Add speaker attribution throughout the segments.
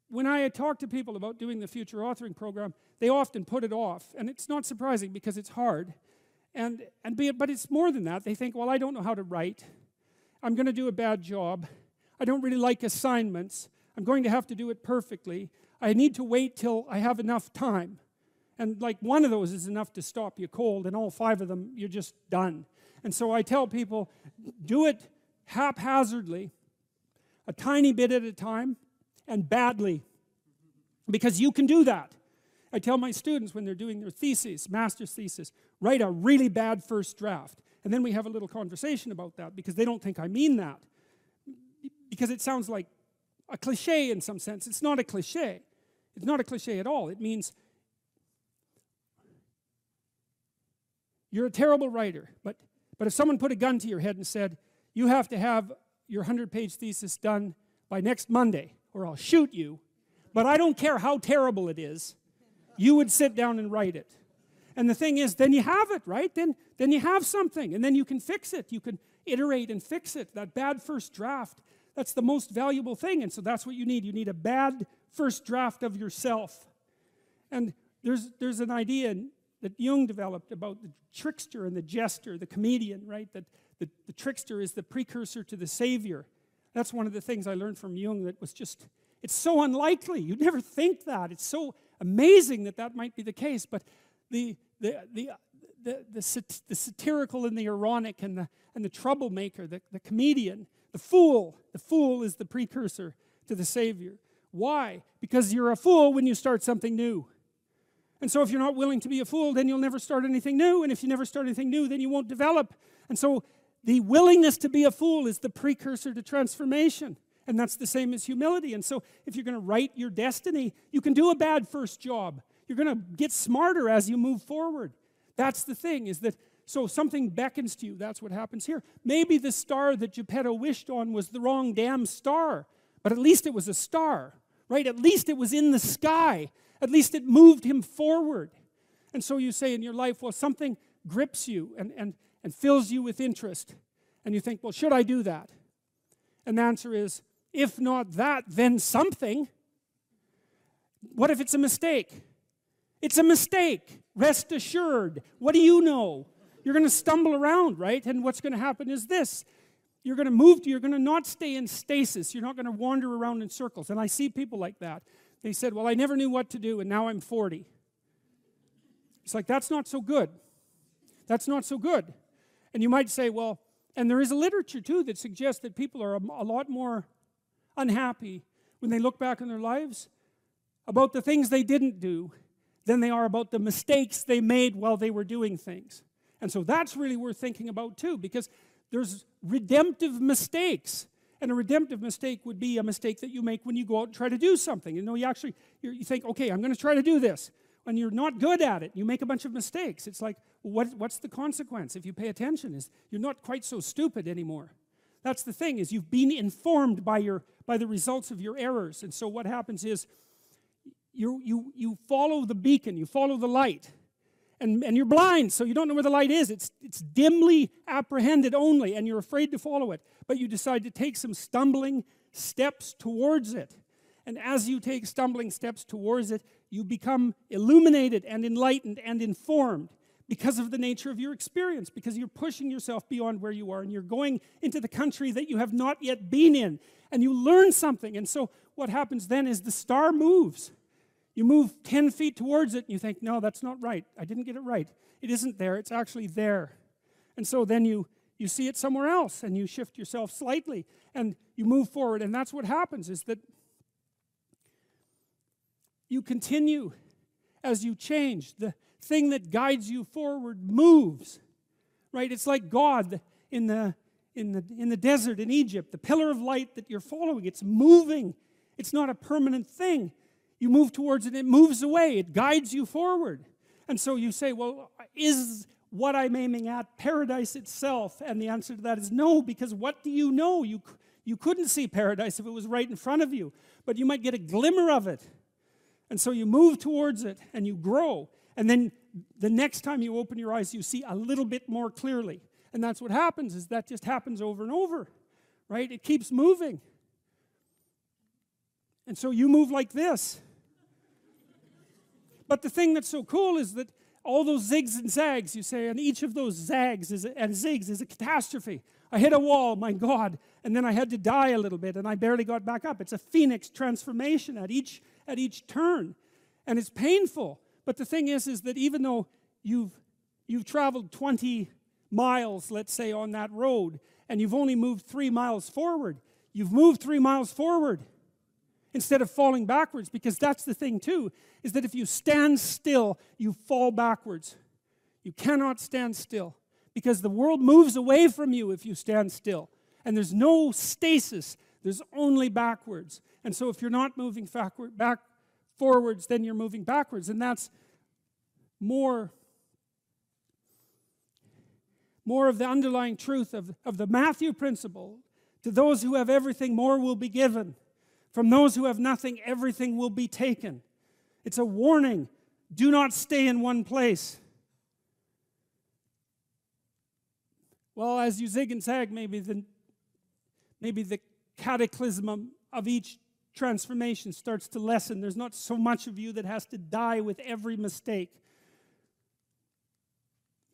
Speaker 1: when I talk to people about doing the future authoring program, they often put it off. And it's not surprising because it's hard. But it's more than that. They think, well, I don't know how to write. I'm going to do a bad job. I don't really like assignments. I'm going to have to do it perfectly. I need to wait till I have enough time. And like one of those is enough to stop you cold, and all 5 of them, you're just done. And so I tell people, do it haphazardly, a tiny bit at a time, and badly. Because you can do that. I tell my students when they're doing their thesis, master's thesis, write a really bad first draft. And then we have a little conversation about that because they don't think I mean that. Because it sounds like a cliche in some sense. It's not a cliche. It's not a cliche at all. It means you're a terrible writer. But if someone put a gun to your head and said, you have to have your 100-page thesis done by next Monday or I'll shoot you, but I don't care how terrible it is, you would sit down and write it. And the thing is, then you have it, right? Then you have something, and then you can fix it. You can iterate and fix it. That bad first draft, that's the most valuable thing, and so that's what you need. You need a bad first draft of yourself. And there's an idea that Jung developed about the trickster and the jester, the comedian, right? That the trickster is the precursor to the savior. That's one of the things I learned from Jung that was just, it's so unlikely. You'd never think that. It's so amazing that that might be the case, but the satirical and the ironic and the troublemaker, the comedian, the fool is the precursor to the savior. Why? Because you're a fool when you start something new. And so if you're not willing to be a fool, then you'll never start anything new, and if you never start anything new, then you won't develop. And so the willingness to be a fool is the precursor to transformation. And that's the same as humility. And so if you're going to write your destiny, you can do a bad first job. You're going to get smarter as you move forward. That's the thing, is that, so something beckons to you. That's what happens here. Maybe the star that Geppetto wished on was the wrong damn star, but at least it was a star, right? At least it was in the sky. At least it moved him forward. And so you say in your life, well, something grips you and fills you with interest. And you think, well, should I do that? And the answer is, if not that, then something. What if it's a mistake? It's a mistake. Rest assured. What do you know? You're going to stumble around, right? And what's going to happen is this. You're going to not stay in stasis. You're not going to wander around in circles. And I see people like that. They said, well, I never knew what to do, and now I'm 40. It's like, that's not so good. That's not so good. And you might say, well, and there is a literature, too, that suggests that people are a lot more unhappy when they look back on their lives about the things they didn't do than they are about the mistakes they made while they were doing things. And so that's really worth thinking about, too, because there's redemptive mistakes. And a redemptive mistake would be a mistake that you make when you go out and try to do something. You know, you think, okay, I'm going to try to do this. When you're not good at it, you make a bunch of mistakes. It's like, what's the consequence if you pay attention? Is you're not quite so stupid anymore. That's the thing, is you've been informed by the results of your errors. And so what happens is you follow the beacon, you follow the light. And you're blind, so you don't know where the light is. It's dimly apprehended only, and you're afraid to follow it. But you decide to take some stumbling steps towards it. And as you take stumbling steps towards it, you become illuminated and enlightened and informed because of the nature of your experience, because you're pushing yourself beyond where you are, and you're going into the country that you have not yet been in, and you learn something. And so what happens then is the star moves. You move 10 feet towards it, and you think, no, that's not right. I didn't get it right. It isn't there. It's actually there. And so then you see it somewhere else, and you shift yourself slightly, and you move forward. And that's what happens, is that you continue as you change. The thing that guides you forward moves, right? It's like God in the desert in Egypt. The pillar of light that you're following, it's moving. It's not a permanent thing. You move towards it, it moves away. It guides you forward. And so you say, well, is what I'm aiming at paradise itself? And the answer to that is no, because what do you know? You couldn't see paradise if it was right in front of you, but you might get a glimmer of it. And so you move towards it, and you grow. And then the next time you open your eyes, you see a little bit more clearly. And that's what happens, is that just happens over and over, right? It keeps moving. And so you move like this. But the thing that's so cool is that all those zigs and zags, you say, and each of those zags and zigs is a catastrophe. I hit a wall, my God, and then I had to die a little bit, and I barely got back up. It's a phoenix transformation at each turn, and it's painful. But the thing is that even though you've traveled 20 miles, let's say, on that road, and you've only moved 3 miles forward, you've moved 3 miles forward instead of falling backwards, because that's the thing too, is that if you stand still, you fall backwards. You cannot stand still, because the world moves away from you if you stand still. And there's no stasis, there's only backwards. And so if you're not moving forwards, then you're moving backwards. And that's more of the underlying truth of the Matthew principle. To those who have everything, more will be given. From those who have nothing, everything will be taken. It's a warning. Do not stay in one place. Well, as you zig and zag, maybe the cataclysm of each transformation starts to lessen. There's not so much of you that has to die with every mistake.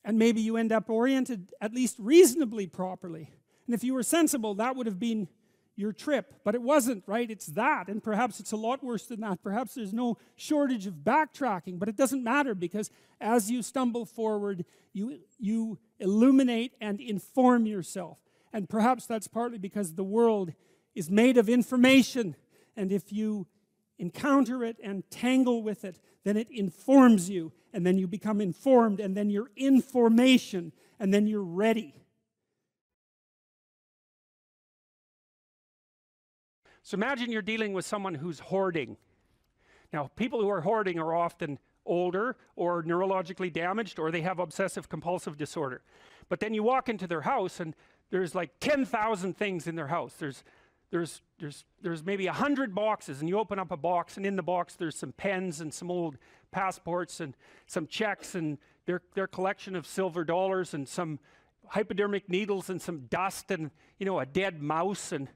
Speaker 1: And maybe you end up oriented at least reasonably properly. And if you were sensible, that would have been your trip. But it wasn't, right? It's that. And perhaps it's a lot worse than that. Perhaps there's no shortage of backtracking. But it doesn't matter, because as you stumble forward, you illuminate and inform yourself. And perhaps that's partly because the world is made of information. And if you encounter it and tangle with it, then it informs you. And then you become informed. And then you're in formation. And then you're ready. So imagine you're dealing with someone who's hoarding. Now, people who are hoarding are often older or neurologically damaged, or they have obsessive compulsive disorder. But then you walk into their house and there's like 10,000 things in their house. There's maybe 100 boxes, and you open up a box, and in the box there's some pens and some old passports and some checks and their collection of silver dollars and some hypodermic needles and some dust and, you know, a dead mouse and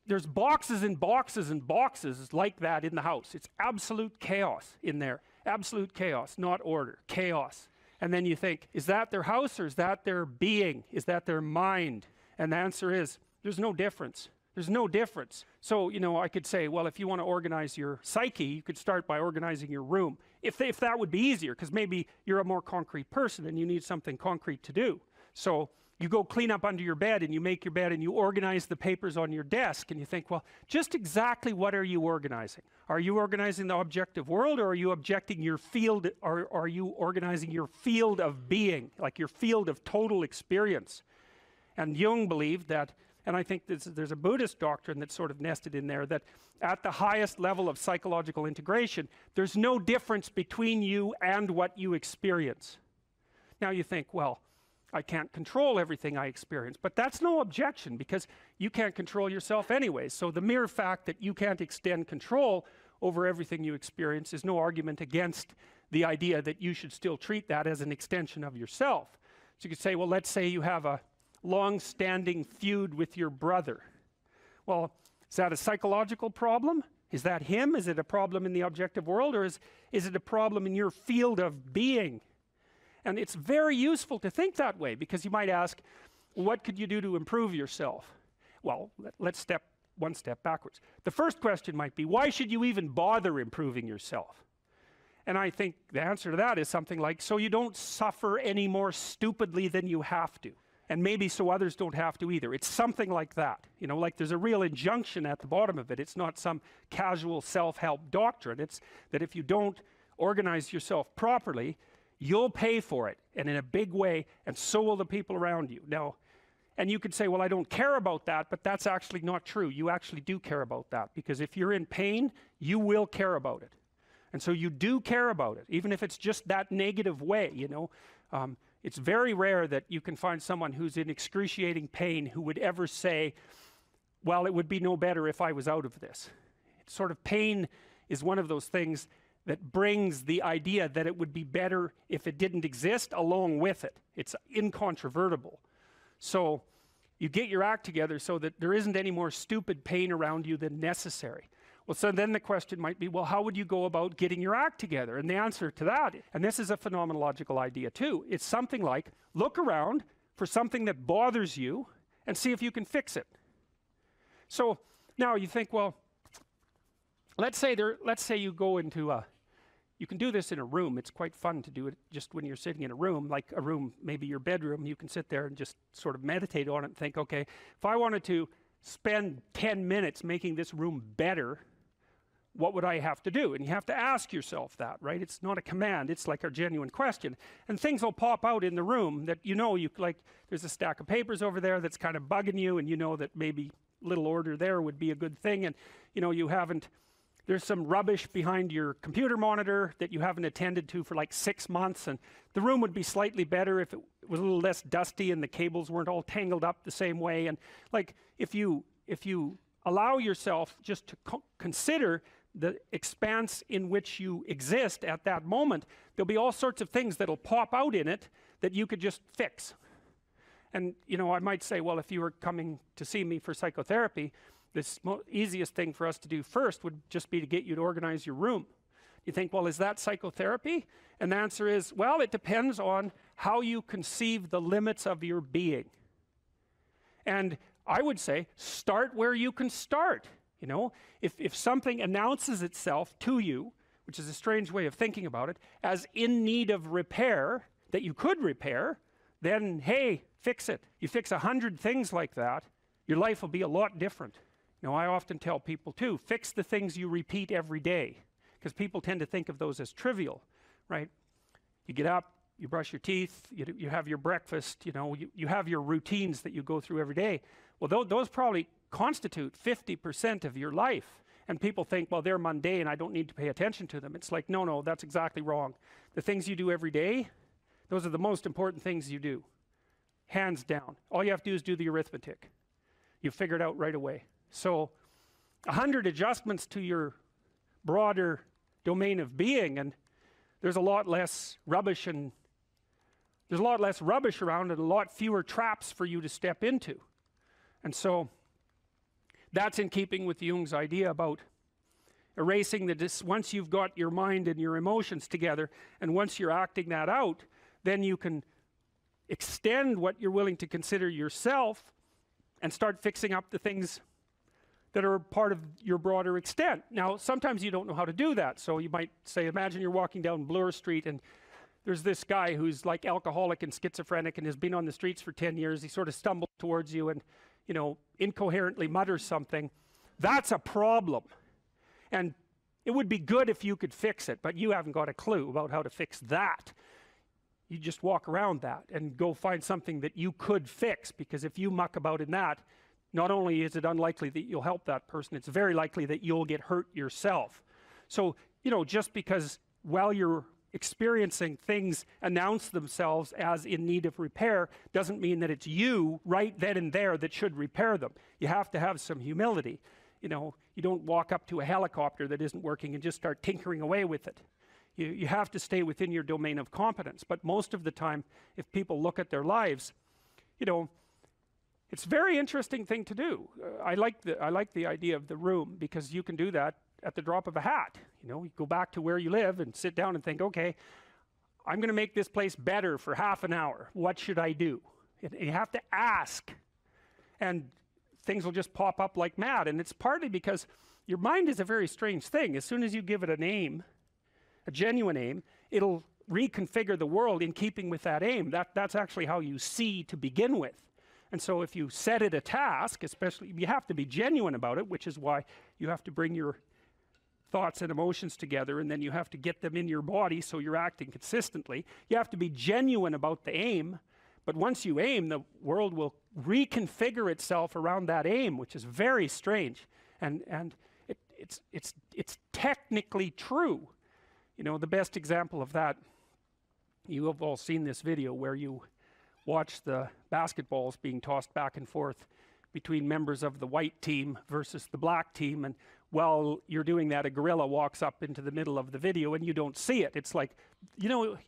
Speaker 1: there's boxes and boxes and boxes like that in the house. It's absolute chaos in there. Absolute chaos, not order. Chaos. And then you think, is that their house, or is that their being? Is that their mind? And the answer is, there's no difference. There's no difference. So, you know, I could say, well, if you want to organize your psyche, you could start by organizing your room. If that would be easier, because maybe you're a more concrete person and you need something concrete to do. So you go clean up under your bed, and you make your bed, and you organize the papers on your desk, and you think, well, just exactly what are you organizing? Are you organizing the objective world, or are you objecting your field, or are you organizing your field of being, like your field of total experience? And Jung believed that, and I think there's a Buddhist doctrine that's sort of nested in there, that at the highest level of psychological integration, there's no difference between you and what you experience. Now you think, well, I can't control everything I experience, but that's no objection, because you can't control yourself anyway. So the mere fact that you can't extend control over everything you experience is no argument against the idea that you should still treat that as an extension of yourself. So you could say, well, let's say you have a long-standing feud with your brother. Well, is that a psychological problem? Is that him? Is it a problem in the objective world, or is it a problem in your field of being? And it's very useful to think that way, because you might ask, what could you do to improve yourself? Well, let's step one step backwards. The first question might be, why should you even bother improving yourself? And I think the answer to that is something like, so you don't suffer any more stupidly than you have to. And maybe so others don't have to either. It's something like that. You know, like there's a real injunction at the bottom of it. It's not some casual self-help doctrine. It's that if you don't organize yourself properly, you'll pay for it, and in a big way, and so will the people around you. Now, and you could say, well, I don't care about that, but that's actually not true. You actually do care about that, because if you're in pain, you will care about it. And so you do care about it, even if it's just that negative way, you know. It's very rare that you can find someone who's in excruciating pain who would ever say, well, it would be no better if I was out of this. It's sort of pain is one of those things that brings the idea that it would be better if it didn't exist along with it. It's incontrovertible. So you get your act together so that there isn't any more stupid pain around you than necessary. Well, so then the question might be, well, how would you go about getting your act together? And the answer to that, and this is a phenomenological idea too, it's something like, look around for something that bothers you and see if you can fix it. So now you think, well, let's say you go into you can do this in a room. It's quite fun to do it just when you're sitting in a room, like a room, maybe your bedroom. You can sit there and just sort of meditate on it and think, okay, if I wanted to spend 10 minutes making this room better, what would I have to do? And you have to ask yourself that, right? It's not a command, it's like a genuine question. And things will pop out in the room that you like, there's a stack of papers over there that's kind of bugging you, and you know that maybe little order there would be a good thing, and there's some rubbish behind your computer monitor that you haven't attended to for like 6 months, and the room would be slightly better if it was a little less dusty and the cables weren't all tangled up the same way. And like, if you allow yourself just to consider the expanse in which you exist at that moment, there'll be all sorts of things that'll pop out in it that you could just fix. And I might say, well, if you were coming to see me for psychotherapy, this easiest thing for us to do first would just be to get you to organize your room. You think, well, is that psychotherapy? And the answer is, well, it depends on how you conceive the limits of your being. And I would say, start where you can start. If something announces itself to you, which is a strange way of thinking about it, as in need of repair, that you could repair, then hey, fix it. You fix 100 things like that, your life will be a lot different. I often tell people too, fix the things you repeat every day, because people tend to think of those as trivial, right? You get up, you brush your teeth, you have your breakfast, you have your routines that you go through every day. Well, those probably constitute 50% of your life. And people think, well, they're mundane, I don't need to pay attention to them. It's like, no, that's exactly wrong. The things you do every day, those are the most important things you do. Hands down. All you have to do is do the arithmetic. You figure it out right away. So 100 adjustments to your broader domain of being, and there's a lot less rubbish around, and a lot fewer traps for you to step into. And so that's in keeping with Jung's idea about erasing once you've got your mind and your emotions together, and once you're acting that out, then you can extend what you're willing to consider yourself and start fixing up the things that are part of your broader extent. Now, sometimes you don't know how to do that. So you might say, imagine you're walking down Bloor Street and there's this guy who's like alcoholic and schizophrenic and has been on the streets for 10 years. He sort of stumbles towards you and, incoherently mutters something. That's a problem. And it would be good if you could fix it, but you haven't got a clue about how to fix that. You just walk around that and go find something that you could fix, because if you muck about in that, not only is it unlikely that you'll help that person, it's very likely that you'll get hurt yourself. So, just because while you're experiencing things announce themselves as in need of repair, doesn't mean that it's you right then and there that should repair them. You have to have some humility. You don't walk up to a helicopter that isn't working and just start tinkering away with it. You have to stay within your domain of competence. But most of the time, if people look at their lives, it's a very interesting thing to do. I like the idea of the room, because you can do that at the drop of a hat. You go back to where you live and sit down and think, okay, I'm going to make this place better for half an hour. What should I do? And you have to ask, and things will just pop up like mad. And it's partly because your mind is a very strange thing. As soon as you give it a name, a genuine aim, it'll reconfigure the world in keeping with that aim. That's actually how you see to begin with. And so if you set it a task, especially, you have to be genuine about it, which is why you have to bring your thoughts and emotions together, and then you have to get them in your body so you're acting consistently. You have to be genuine about the aim, but once you aim, the world will reconfigure itself around that aim, which is very strange. And it's technically true. The best example of that, you have all seen this video where you watch the basketballs being tossed back and forth between members of the white team versus the black team, and while you're doing that, a gorilla walks up into the middle of the video and you don't see it. It's like,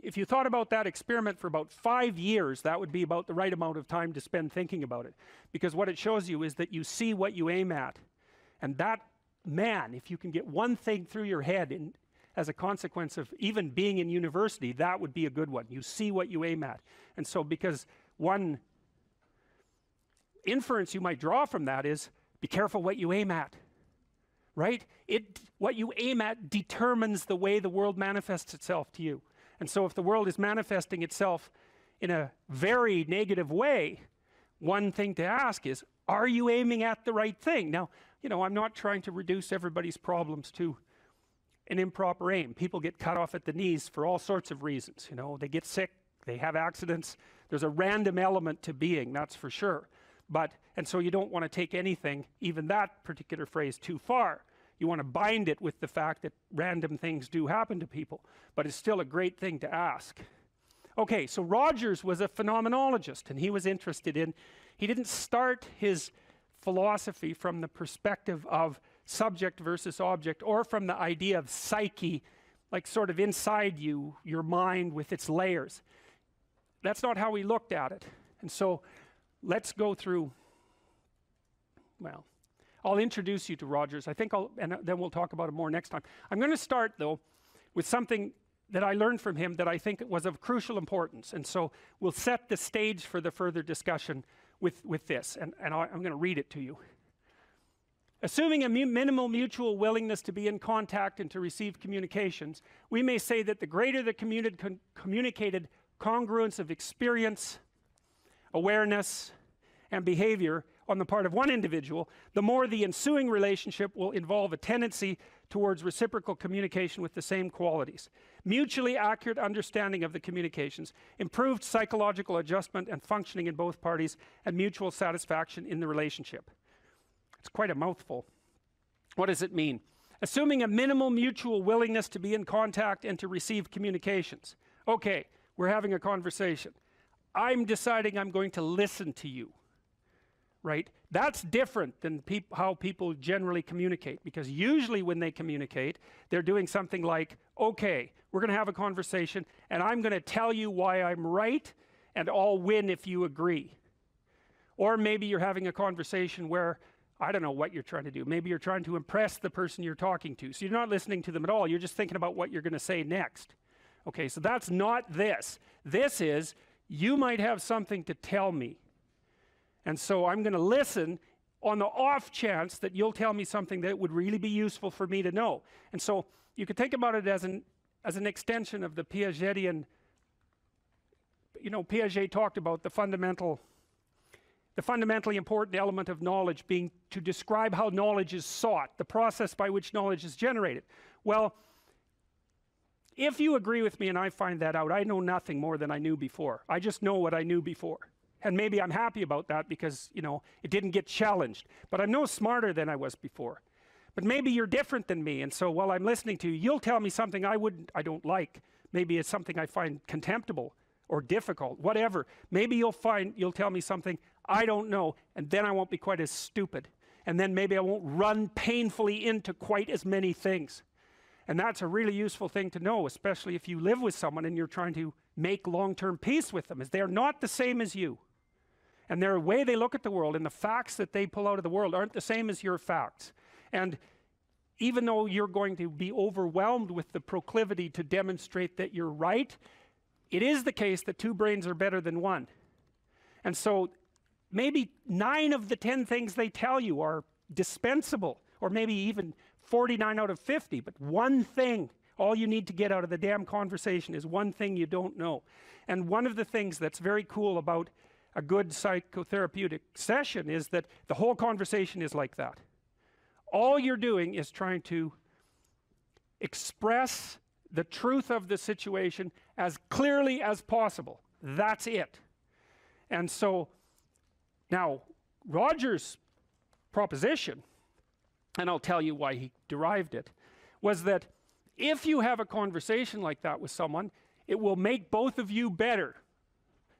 Speaker 1: if you thought about that experiment for about 5 years, that would be about the right amount of time to spend thinking about it, because what it shows you is that you see what you aim at, and that man, if you can get one thing through your head as a consequence of even being in university, that would be a good one. You see what you aim at. And so because one inference you might draw from that is, be careful what you aim at, right? What you aim at determines the way the world manifests itself to you. And so if the world is manifesting itself in a very negative way, one thing to ask is, are you aiming at the right thing? Now, I'm not trying to reduce everybody's problems to an improper aim. People get cut off at the knees for all sorts of reasons. They get sick, they have accidents. There's a random element to being, that's for sure. And so you don't want to take anything, even that particular phrase, too far. You want to bind it with the fact that random things do happen to people, but it's still a great thing to ask. Okay, so Rogers was a phenomenologist, and he was interested in, he didn't start his philosophy from the perspective of subject versus object, or from the idea of psyche, like sort of inside you, your mind with its layers. That's not how he looked at it. And so let's go through, well, I'll introduce you to Rogers. I think and then we'll talk about it more next time. I'm going to start, though, with something that I learned from him that I think was of crucial importance. And so we'll set the stage for the further discussion with this. And I'm going to read it to you. Assuming a minimal mutual willingness to be in contact and to receive communications, we may say that the greater the communicated congruence of experience, awareness, and behavior on the part of one individual, the more the ensuing relationship will involve a tendency towards reciprocal communication with the same qualities, mutually accurate understanding of the communications, improved psychological adjustment and functioning in both parties, and mutual satisfaction in the relationship. It's quite a mouthful. What does it mean? Assuming a minimal mutual willingness to be in contact and to receive communications. Okay, we're having a conversation. I'm deciding I'm going to listen to you. Right? That's different than how people generally communicate, because usually when they communicate, they're doing something like, okay, we're going to have a conversation and I'm going to tell you why I'm right and I'll win if you agree. Or maybe you're having a conversation where, I don't know what you're trying to do. Maybe you're trying to impress the person you're talking to. So you're not listening to them at all. You're just thinking about what you're going to say next. Okay, so that's not this. This is, you might have something to tell me. And so I'm going to listen on the off chance that you'll tell me something that would really be useful for me to know. And so you could think about it as an extension of the Piagetian. Piaget talked about the fundamentally important element of knowledge being to describe how knowledge is sought, the process by which knowledge is generated. Well, if you agree with me and I find that out, I know nothing more than I knew before. I just know what I knew before. And maybe I'm happy about that because, it didn't get challenged. But I'm no smarter than I was before. But maybe you're different than me, and so while I'm listening to you, you'll tell me something I don't like. Maybe it's something I find contemptible or difficult, whatever. Maybe you'll tell me something I don't know, and then I won't be quite as stupid. And then maybe I won't run painfully into quite as many things. And that's a really useful thing to know, especially if you live with someone and you're trying to make long-term peace with them, is they're not the same as you. And their way they look at the world and the facts that they pull out of the world aren't the same as your facts. And even though you're going to be overwhelmed with the proclivity to demonstrate that you're right, it is the case that two brains are better than one. And so maybe 9 of the 10 things they tell you are dispensable, or maybe even 49 out of 50, but one thing, all you need to get out of the damn conversation is one thing you don't know. And one of the things that's very cool about a good psychotherapeutic session is that the whole conversation is like that. All you're doing is trying to express the truth of the situation as clearly as possible. That's it. And so now Rogers' proposition, and I'll tell you why he derived it, was that if you have a conversation like that with someone, it will make both of you better.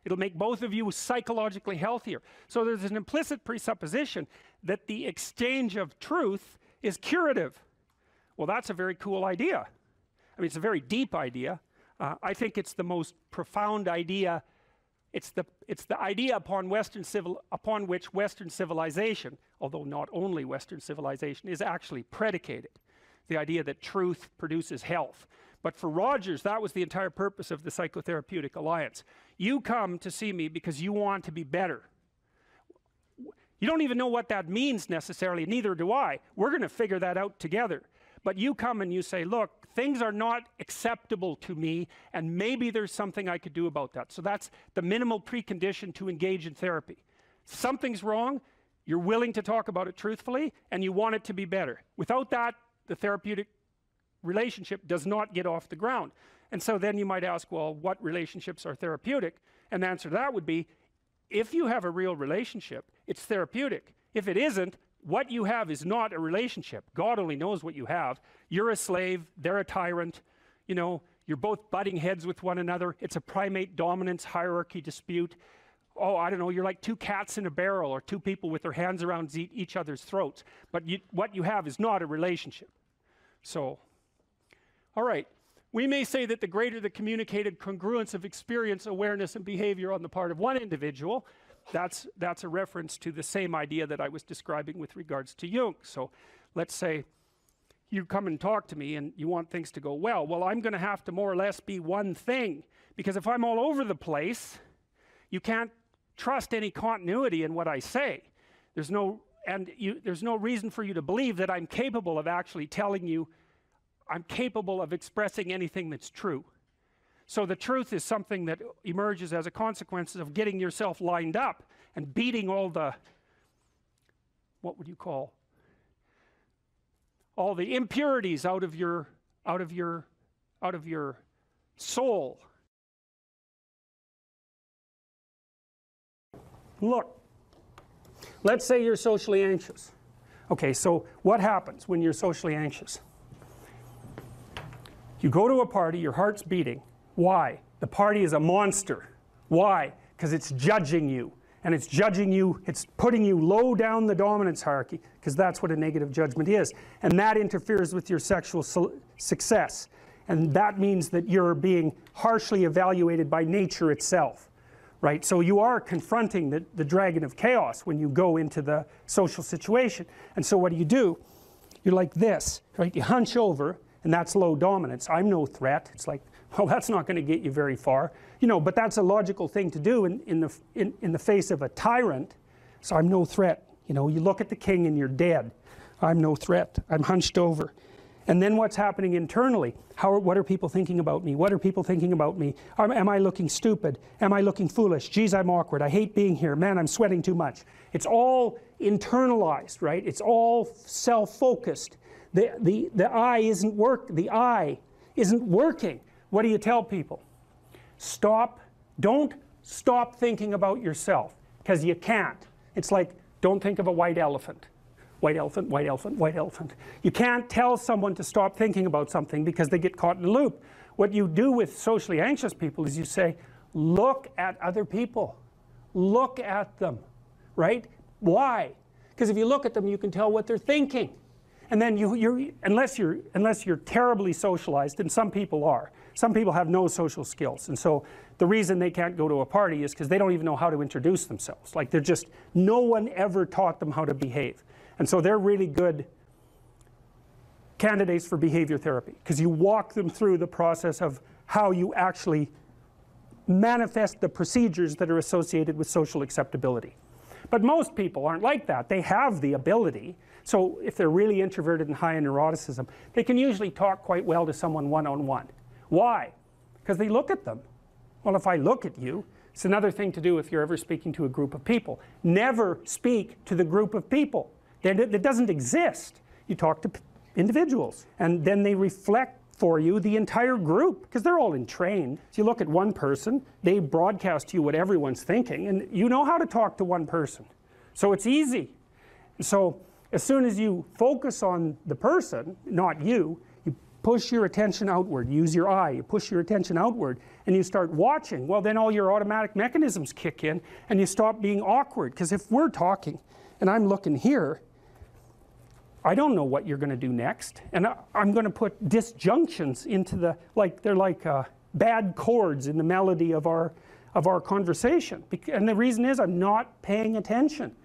Speaker 1: It'll make both of you psychologically healthier. So there's an implicit presupposition that the exchange of truth is curative. Well, that's a very cool idea. I mean, it's a very deep idea. I think it's the most profound idea
Speaker 2: it's the idea upon which Western civilization, although not only Western civilization, is actually predicated. The idea that truth produces health. But for Rogers, that was the entire purpose of the Psychotherapeutic Alliance. You come to see me because you want to be better. You don't even know what that means necessarily, neither do I. We're going to figure that out together. But you come and you say, look, things are not acceptable to me, and maybe there's something I could do about that. So that's the minimal precondition to engage in therapy. Something's wrong, you're willing to talk about it truthfully, and you want it to be better. Without that, the therapeutic relationship does not get off the ground. And so then you might ask, well, what relationships are therapeutic? And the answer to that would be, if you have a real relationship, it's therapeutic. If it isn't, what you have is not a relationship. God only knows what you have. You're a slave, they're a tyrant, you know, you're both butting heads with one another. It's a primate dominance hierarchy dispute. Oh, I don't know, you're like two cats in a barrel, or two people with their hands around each other's throats. But what you have is not a relationship. So, all right. We may say that the greater the communicated congruence of experience, awareness, and behavior on the part of one individual, that's a reference to the same idea that I was describing with regards to Jung. So let's say you come and talk to me and you want things to go well. Well, I'm going to have to more or less be one thing, because if I'm all over the place, you can't trust any continuity in what I say. There's no reason for you to believe that I'm capable of actually telling you, I'm capable of expressing anything that's true. So the truth is something that emerges as a consequence of getting yourself lined up and beating all the, what would you call, all the impurities out of your soul. Look, let's say you're socially anxious. Okay, so what happens when you're socially anxious? You go to a party, your heart's beating. Why? The party is a monster. Why? Because it's judging you. And it's judging you, it's putting you low down the dominance hierarchy, because that's what a negative judgment is. And that interferes with your sexual success. And that means that you're being harshly evaluated by nature itself. Right? So you are confronting the dragon of chaos when you go into the social situation. And so what do? You're like this, right? You hunch over, and that's low dominance. I'm no threat. It's like, well, that's not going to get you very far, you know. But that's a logical thing to do in the face of a tyrant. So I'm no threat. You know, you look at the king and you're dead. I'm no threat. I'm hunched over. And then what's happening internally? What are people thinking about me? What are people thinking about me? Am I looking stupid? Am I looking foolish? Geez, I'm awkward. I hate being here. Man, I'm sweating too much. It's all internalized, right? It's all self-focused. The eye isn't working. What do you tell people? Don't stop thinking about yourself, because you can't. It's like, don't think of a white elephant. White elephant, white elephant, white elephant. You can't tell someone to stop thinking about something because they get caught in a loop. What you do with socially anxious people is you say, look at other people. Look at them, right? Why? Because if you look at them, you can tell what they're thinking. And then unless you're terribly socialized, and some people are. Some people have no social skills, and so the reason they can't go to a party is because they don't even know how to introduce themselves. Like, no one ever taught them how to behave. And so they're really good candidates for behavior therapy, because you walk them through the process of how you actually manifest the procedures that are associated with social acceptability. But most people aren't like that. They have the ability. So if they're really introverted and high in neuroticism, they can usually talk quite well to someone one-on-one. Why? Because they look at them. Well, if I look at you, it's another thing to do if you're ever speaking to a group of people. Never speak to the group of people. That doesn't exist. You talk to individuals, and then they reflect for you the entire group, because they're all entrained. So you look at one person, they broadcast to you what everyone's thinking, and you know how to talk to one person. So it's easy. So as soon as you focus on the person, not you, you push your attention outward, use your eye, you push your attention outward, and you start watching. Well, then all your automatic mechanisms kick in, and you stop being awkward. Because if we're talking, and I'm looking here, I don't know what you're going to do next, and I'm going to put disjunctions into they're like bad chords in the melody of our of our conversation. And the reason is I'm not paying attention.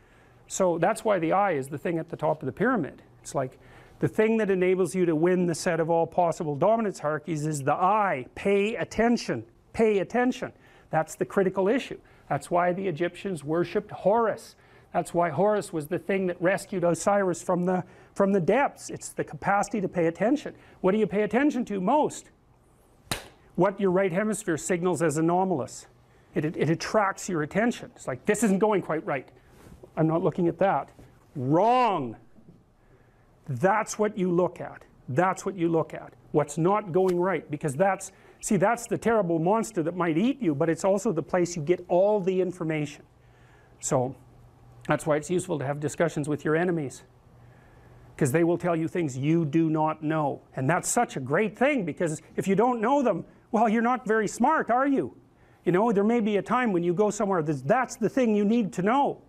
Speaker 2: So that's why the I is the thing at the top of the pyramid. It's like the thing that enables you to win the set of all possible dominance hierarchies is the I. Pay attention. Pay attention. That's the critical issue. That's why the Egyptians worshipped Horus. That's why Horus was the thing that rescued Osiris from the depths. It's the capacity to pay attention. What do you pay attention to most? What your right hemisphere signals as anomalous. It attracts your attention. It's like, this isn't going quite right. I'm not looking at that. Wrong. That's what you look at. That's what you look at. What's not going right. Because that's, see, that's the terrible monster that might eat you, but it's also the place you get all the information. So that's why it's useful to have discussions with your enemies, because they will tell you things you do not know. And that's such a great thing, because if you don't know them, well, you're not very smart, are you? You know, there may be a time when you go somewhere that's the thing you need to know.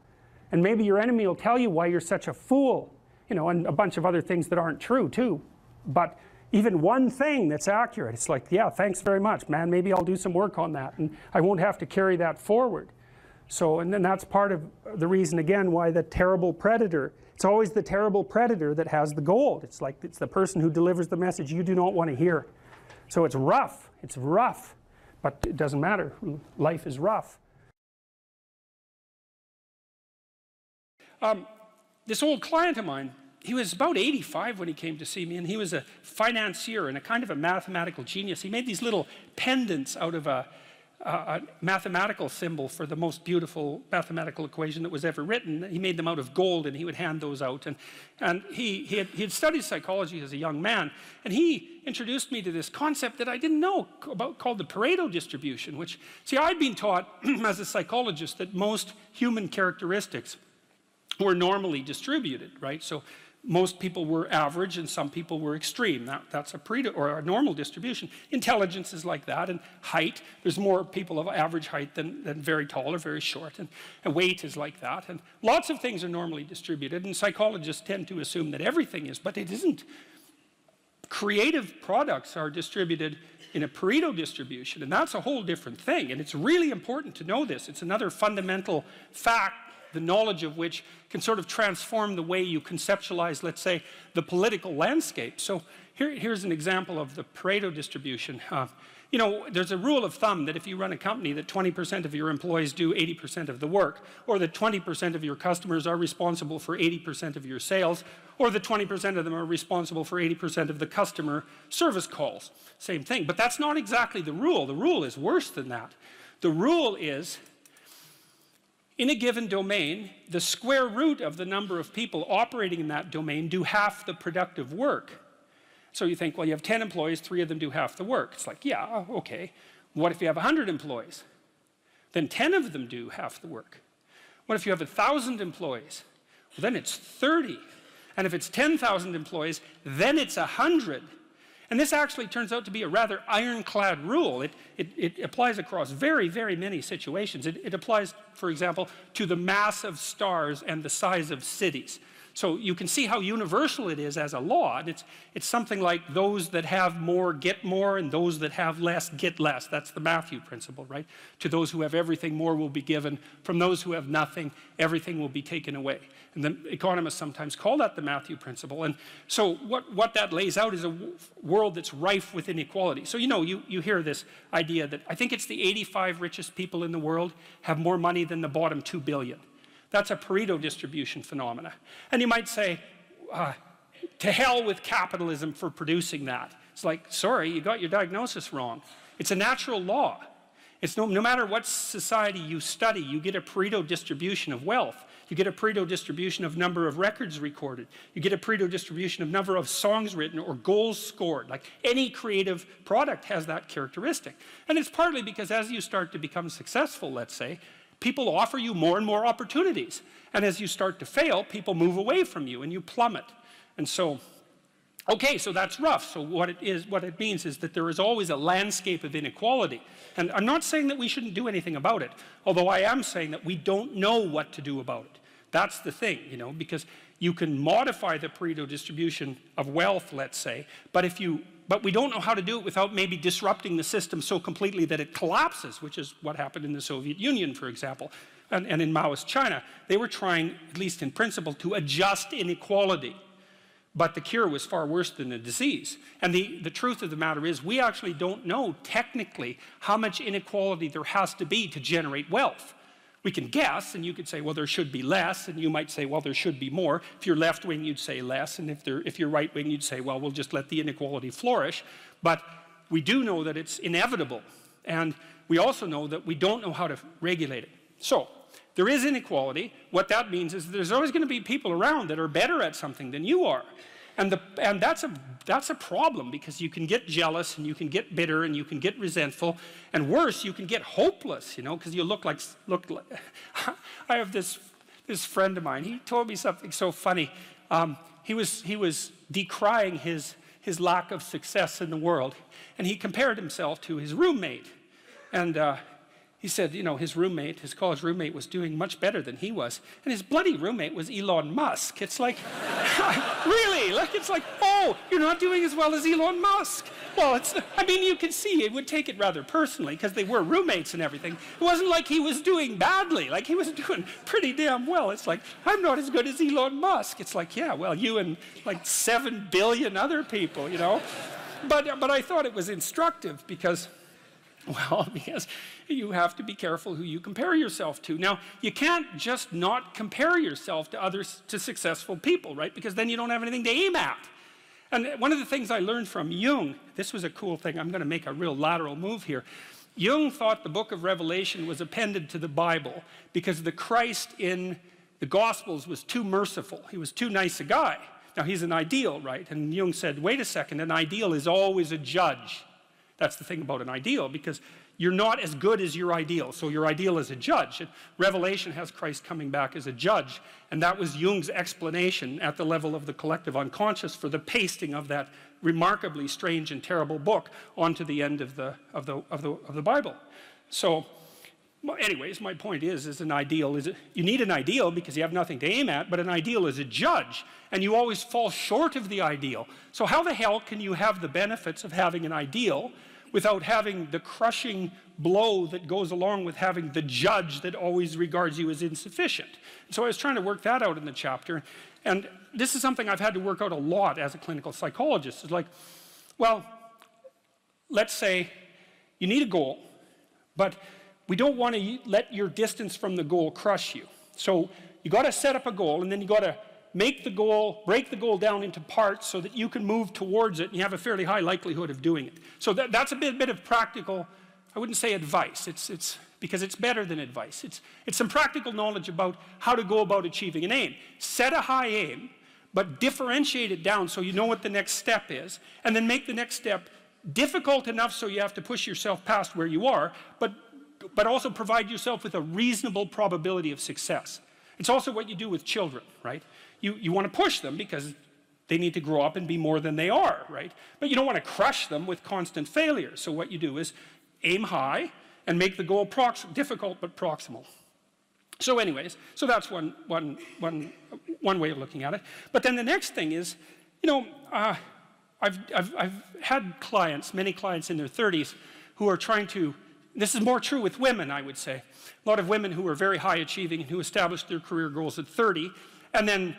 Speaker 2: And maybe your enemy will tell you why you're such a fool, you know, and a bunch of other things that aren't true too. But even one thing that's accurate, it's like, yeah, thanks very much, man, maybe I'll do some work on that, and I won't have to carry that forward. So, and then that's part of the reason, again, why the terrible predator, it's always the terrible predator that has the gold. It's like, it's the person who delivers the message you do not want to hear. So it's rough, but it doesn't matter, life is rough. This old client of mine, he was about 85 when he came to see me, and he was a financier and a kind of a mathematical genius. He made these little pendants out of a mathematical symbol for the most beautiful mathematical equation that was ever written. He made them out of gold, and he would hand those out. And he had studied psychology as a young man, and he introduced me to this concept that I didn't know about, called the Pareto distribution, which, see, I'd been taught as a psychologist that most human characteristics were normally distributed, right? So most people were average and some people were extreme. That's a Pareto, or a normal distribution. Intelligence is like that, and height, there's more people of average height than very tall or very short, and weight is like that, and lots of things are normally distributed, and psychologists tend to assume that everything is, but it isn't. Creative products are distributed in a Pareto distribution, and that's a whole different thing, and it's really important to know this. It's another fundamental fact, the knowledge of which can sort of transform the way you conceptualize, let's say, the political landscape. So here's an example of the Pareto distribution. You know, there's a rule of thumb that if you run a company that 20% of your employees do 80% of the work, or that 20% of your customers are responsible for 80% of your sales, or that 20% of them are responsible for 80% of the customer service calls. Same thing. But that's not exactly the rule. The rule is worse than that. The rule is, in a given domain, the square root of the number of people operating in that domain do half the productive work. So you think, well, you have 10 employees, 3 of them do half the work. It's like, yeah, okay. What if you have 100 employees? Then 10 of them do half the work. What if you have 1,000 employees? Well, then it's 30. And if it's 10,000 employees, then it's 100. And this actually turns out to be a rather ironclad rule. It applies across very, very many situations. It applies, for example, to the mass of stars and the size of cities. So you can see how universal it is as a law. And it's something like those that have more get more, and those that have less get less. That's the Matthew principle, right? To those who have everything, more will be given. From those who have nothing, everything will be taken away. And the economists sometimes call that the Matthew principle. And so what that lays out is a world that's rife with inequality. So, you know, you hear this idea that I think it's the 85 richest people in the world have more money than the bottom 2 billion. That's a Pareto distribution phenomena. And you might say, to hell with capitalism for producing that. It's like, sorry, you got your diagnosis wrong. It's a natural law. It's no matter what society you study, you get a Pareto distribution of wealth. You get a Pareto distribution of number of records recorded. You get a Pareto distribution of number of songs written or goals scored. Like any creative product has that characteristic. And it's partly because as you start to become successful, let's say, people offer you more and more opportunities. And as you start to fail, people move away from you and you plummet. And so, okay, so that's rough. So what it means is that there is always a landscape of inequality. And I'm not saying that we shouldn't do anything about it, although I am saying that we don't know what to do about it. That's the thing, you know, because you can modify the Pareto distribution of wealth, let's say, but if you but we don't know how to do it without maybe disrupting the system so completely that it collapses, which is what happened in the Soviet Union, for example, and in Maoist China. They were trying, at least in principle, to adjust inequality. But the cure was far worse than the disease. And the truth of the matter is, we actually don't know technically how much inequality there has to be to generate wealth. We can guess, and you could say, well, there should be less, and you might say, well, there should be more. If you're left-wing, you'd say less, and if you're right-wing, you'd say, well, we'll just let the inequality flourish. But we do know that it's inevitable, and we also know that we don't know how to regulate it. So, there is inequality. What that means is there's always going to be people around that are better at something than you are. And that's a problem, because you can get jealous, and you can get bitter, and you can get resentful, and worse, you can get hopeless, you know, because you look like I have this friend of mine. He told me something so funny. He was decrying his lack of success in the world, and he compared himself to his roommate. And he said, you know, his college roommate was doing much better than he was. And his bloody roommate was Elon Musk. It's like, really? Like, it's like, oh, you're not doing as well as Elon Musk. Well, I mean, you can see it would take it rather personally, because they were roommates and everything. It wasn't like he was doing badly. Like, he was doing pretty damn well. It's like, I'm not as good as Elon Musk. It's like, yeah, well, you and like 7 billion other people, you know. But I thought it was instructive because you have to be careful who you compare yourself to. Now, you can't just not compare yourself to successful people, right? Because then you don't have anything to aim at. And one of the things I learned from Jung, this was a cool thing, I'm going to make a real lateral move here. Jung thought the book of Revelation was appended to the Bible because the Christ in the Gospels was too merciful. He was too nice a guy. Now, he's an ideal, right? And Jung said, wait a second, an ideal is always a judge. That's the thing about an ideal, because you're not as good as your ideal, so your ideal is a judge. And Revelation has Christ coming back as a judge, and that was Jung's explanation at the level of the collective unconscious for the pasting of that remarkably strange and terrible book onto the end of the Bible. So, well, anyways, my point is an ideal you need an ideal because you have nothing to aim at, but an ideal is a judge, and you always fall short of the ideal. So how the hell can you have the benefits of having an ideal without having the crushing blow that goes along with having the judge that always regards you as insufficient? So I was trying to work that out in the chapter, and this is something I've had to work out a lot as a clinical psychologist. It's like, well, let's say you need a goal, but we don't want to let your distance from the goal crush you. So you got to set up a goal, and then you got to break the goal down into parts so that you can move towards it, and you have a fairly high likelihood of doing it. So that's a bit of practical, I wouldn't say advice, it's because it's better than advice. It's some practical knowledge about how to go about achieving an aim. Set a high aim, but differentiate it down so you know what the next step is, and then make the next step difficult enough so you have to push yourself past where you are, but also provide yourself with a reasonable probability of success. It's also what you do with children, right? You want to push them because they need to grow up and be more than they are, right? But you don't want to crush them with constant failure. So what you do is aim high and make the goal difficult but proximal. So anyways, so that's one way of looking at it. But then the next thing is, you know, I've had clients, many clients in their 30s, who are trying to, this is more true with women, I would say. A lot of women who are very high achieving and who established their career goals at 30 and then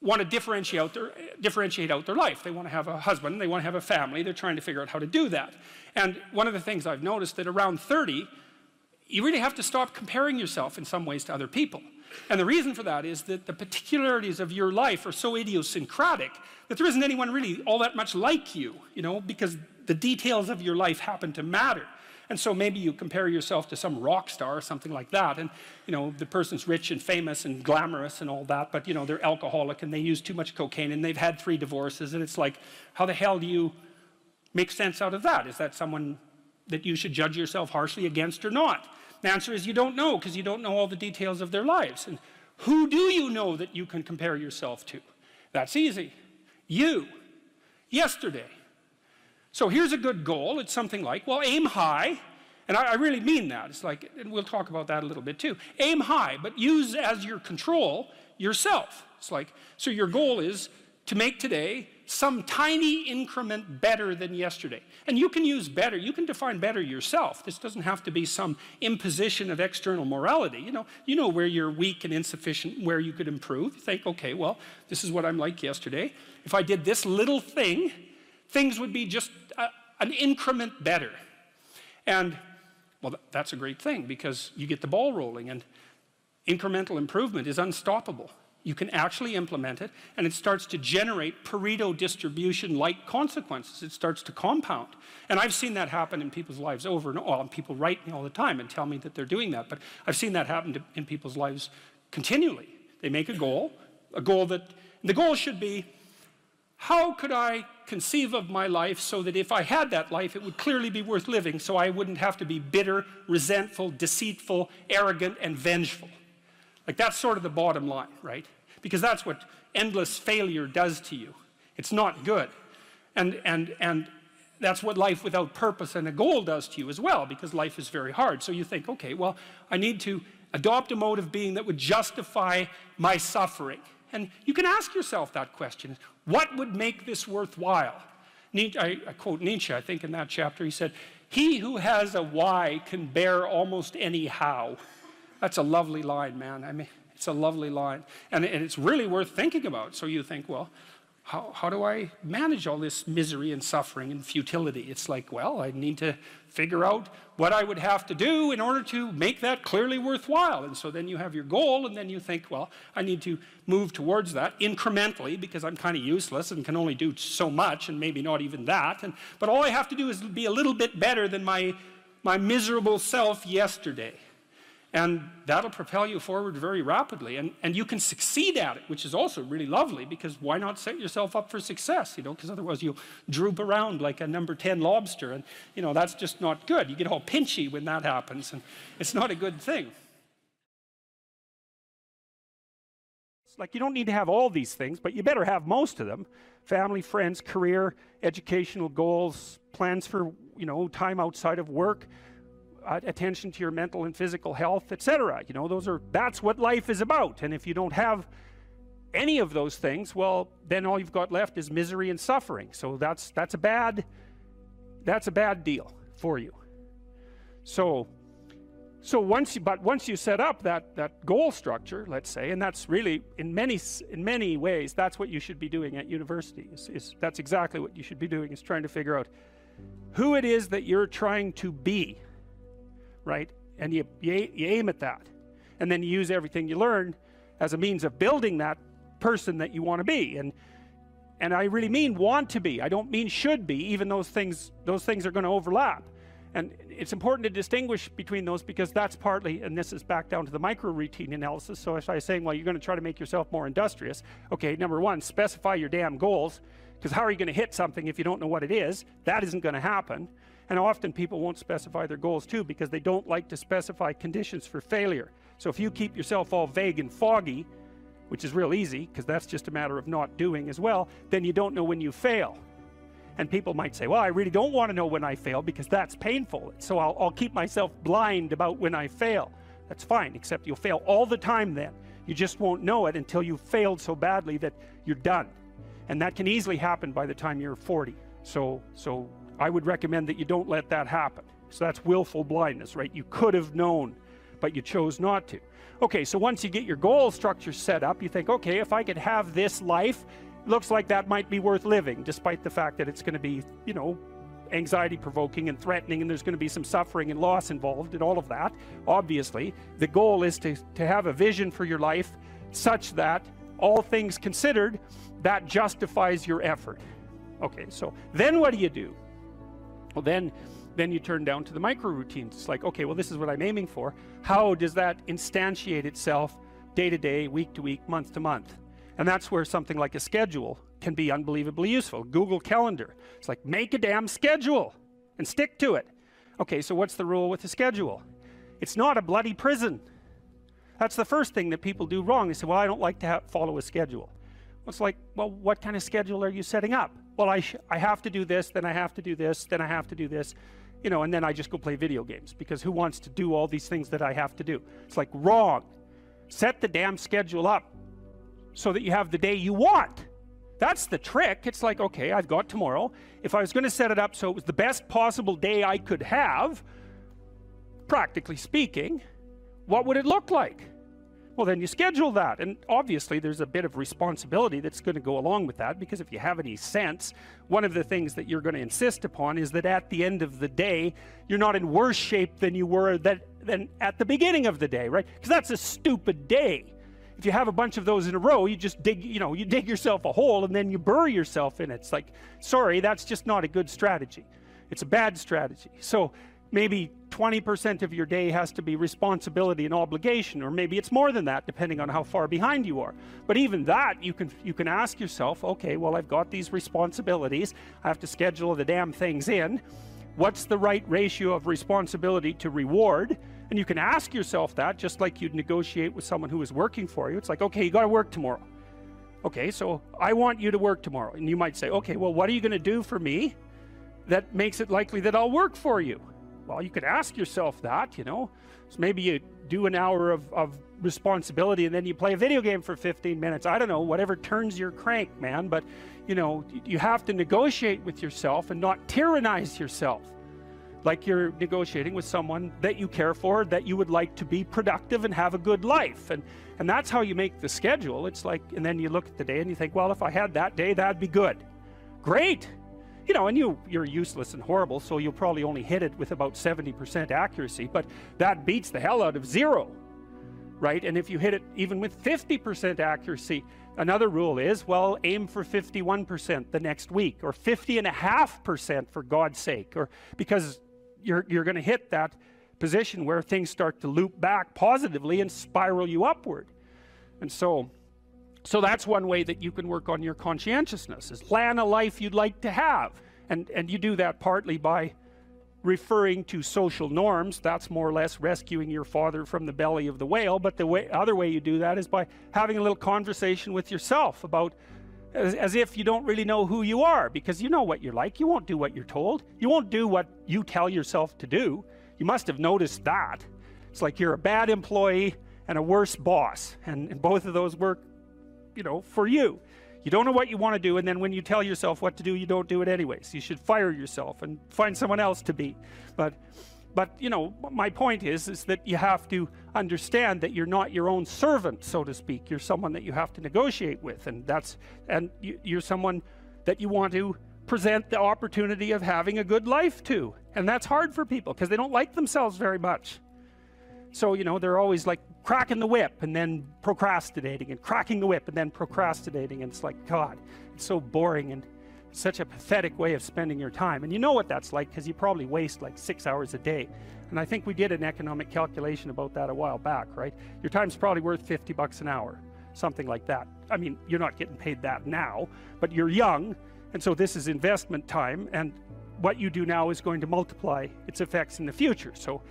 Speaker 2: want to differentiate out their life. They want to have a husband, they want to have a family, they're trying to figure out how to do that. And one of the things I've noticed that around 30, you really have to stop comparing yourself in some ways to other people. And the reason for that is that the particularities of your life are so idiosyncratic that there isn't anyone really all that much like you, you know, because the details of your life happen to matter. And so maybe you compare yourself to some rock star or something like that, and you know, the person's rich and famous and glamorous and all that, but you know, they're alcoholic and they use too much cocaine and they've had 3 divorces, and it's like, how the hell do you make sense out of that? Is that someone that you should judge yourself harshly against or not? The answer is you don't know, because you don't know all the details of their lives. And who do you know that you can compare yourself to? That's easy. You. Yesterday. So here's a good goal. It's something like, well, aim high. And I really mean that. It's like, and we'll talk about that a little bit too. Aim high, but use as your control yourself. It's like, so your goal is to make today some tiny increment better than yesterday. And you can use better, you can define better yourself. This doesn't have to be some imposition of external morality. You know where you're weak and insufficient, where you could improve. You think, okay, well, this is what I'm like yesterday. If I did this little thing, things would be just an increment better. And, well, that's a great thing, because you get the ball rolling, and incremental improvement is unstoppable. You can actually implement it, and it starts to generate Pareto distribution-like consequences. It starts to compound. And I've seen that happen in people's lives over and over. Well, people write me all the time and tell me that they're doing that, but I've seen that happen in people's lives continually. They make a goal that, the goal should be, how could I conceive of my life so that if I had that life, it would clearly be worth living, so I wouldn't have to be bitter, resentful, deceitful, arrogant, and vengeful. Like, that's sort of the bottom line, right? Because that's what endless failure does to you. It's not good. And that's what life without purpose and a goal does to you as well, because life is very hard. So you think, okay, well, I need to adopt a mode of being that would justify my suffering. And you can ask yourself that question. What would make this worthwhile? I quote Nietzsche, I think, in that chapter. He said, "He who has a why can bear almost any how." That's a lovely line, man. I mean, it's a lovely line. And it's really worth thinking about. So you think, well, how do I manage all this misery and suffering and futility? It's like, well, I need to figure out what I would have to do in order to make that clearly worthwhile. And so then you have your goal, and then you think, well, I need to move towards that incrementally, because I'm kind of useless and can only do so much, and maybe not even that. But all I have to do is be a little bit better than my miserable self yesterday. And that'll propel you forward very rapidly. And you can succeed at it, which is also really lovely, because why not set yourself up for success, because otherwise you'll droop around like a number 10 lobster, and, that's just not good. You get all pinchy when that happens, and it's not a good thing. It's like, you don't need to have all these things, but you better have most of them. Family, friends, career, educational goals, plans for, time outside of work, attention to your mental and physical health, etc. That's what life is about. And if you don't have any of those things, well, then all you've got left is misery and suffering. So that's a bad deal for you. So once you set up that goal structure, let's say, and that's really in many ways that's what you should be doing at university. That's exactly what you should be doing, is trying to figure out who it is that you're trying to be. Right? And you aim at that, and then you use everything you learn as a means of building that person that you want to be. And I really mean want to be. I don't mean should be, even those things are going to overlap. And it's important to distinguish between those, because that's partly, and this is back down to the micro routine analysis. So if I was saying, well, you're going to try to make yourself more industrious, okay, number one, specify your damn goals, because how are you going to hit something if you don't know what it is? That isn't going to happen. And often people won't specify their goals too, because they don't like to specify conditions for failure. So if you keep yourself all vague and foggy, which is real easy, because that's just a matter of not doing as well, then you don't know when you fail. And people might say, well, I really don't want to know when I fail, because that's painful. So I'll keep myself blind about when I fail. That's fine, except you'll fail all the time then. You just won't know it until you've failed so badly that you're done. And that can easily happen by the time you're 40. So I would recommend that you don't let that happen. So that's willful blindness, right? You could have known, but you chose not to. Okay, so once you get your goal structure set up, you think, okay, if I could have this life, looks like that might be worth living, despite the fact that it's going to be, anxiety provoking and threatening, and there's going to be some suffering and loss involved and all of that. Obviously, the goal is to have a vision for your life such that, all things considered, that justifies your effort. Okay, so then what do? Well, then you turn down to the micro routines. It's like, okay, well, this is what I'm aiming for. How does that instantiate itself day to day, week to week, month to month? And that's where something like a schedule can be unbelievably useful. Google Calendar. It's like, make a damn schedule and stick to it. Okay, so what's the rule with the schedule? It's not a bloody prison. That's the first thing that people do wrong. They say, well, I don't like to follow a schedule. Well, it's like, well, what kind of schedule are you setting up? Well, I have to do this, then I have to do this, then I have to do this, and then I just go play video games, because who wants to do all these things that I have to do? It's like, wrong. Set the damn schedule up so that you have the day you want. That's the trick. It's like, okay, I've got tomorrow. If I was going to set it up so it was the best possible day I could have, practically speaking, what would it look like? Well, then you schedule that. And obviously there's a bit of responsibility that's going to go along with that, because if you have any sense, one of the things that you're going to insist upon is that at the end of the day, you're not in worse shape than you were than at the beginning of the day, right? Because that's a stupid day. If you have a bunch of those in a row, you just dig, you dig yourself a hole and then you bury yourself in it. It's like, sorry, that's just not a good strategy. It's a bad strategy. So maybe 20% of your day has to be responsibility and obligation, or maybe it's more than that, depending on how far behind you are. But even that, you can ask yourself, okay, well, I've got these responsibilities. I have to schedule the damn things in. What's the right ratio of responsibility to reward? And you can ask yourself that, just like you'd negotiate with someone who is working for you. It's like, okay, you got to work tomorrow. Okay, so I want you to work tomorrow. And you might say, okay, well, what are you going to do for me that makes it likely that I'll work for you? Well, you could ask yourself that, So maybe you do an hour of responsibility and then you play a video game for 15 minutes. I don't know, whatever turns your crank, man. But, you have to negotiate with yourself and not tyrannize yourself. Like you're negotiating with someone that you care for, that you would like to be productive and have a good life. And that's how you make the schedule. It's like, and then you look at the day and you think, well, if I had that day, that'd be good. Great. And you're useless and horrible, so you'll probably only hit it with about 70% accuracy, but that beats the hell out of 0, right? And if you hit it even with 50% accuracy, another rule is, well, aim for 51% the next week, or 50.5% for God's sake, or because you're going to hit that position where things start to loop back positively and spiral you upward. And so that's one way that you can work on your conscientiousness, is plan a life you'd like to have. And you do that partly by referring to social norms. That's more or less rescuing your father from the belly of the whale. But the other way you do that is by having a little conversation with yourself about, as if you don't really know who you are, because you know what you're like. You won't do what you're told. You won't do what you tell yourself to do. You must have noticed that. It's like you're a bad employee and a worse boss. And both of those work, for you. You don't know what you want to do, and then when you tell yourself what to do, you don't do it anyways. You should fire yourself and find someone else to be. But my point is that you have to understand that you're not your own servant, so to speak. You're someone that you have to negotiate with, and you're someone that you want to present the opportunity of having a good life to. And that's hard for people because they don't like themselves very much. So, they're always like cracking the whip and then procrastinating, and cracking the whip and then procrastinating. And it's like, God, it's so boring and such a pathetic way of spending your time. And you know what that's like, because you probably waste like 6 hours a day. And I think we did an economic calculation about that a while back, right? Your time's probably worth $50 an hour, something like that. I mean, you're not getting paid that now, but you're young. And so this is investment time. And what you do now is going to multiply its effects in the future. So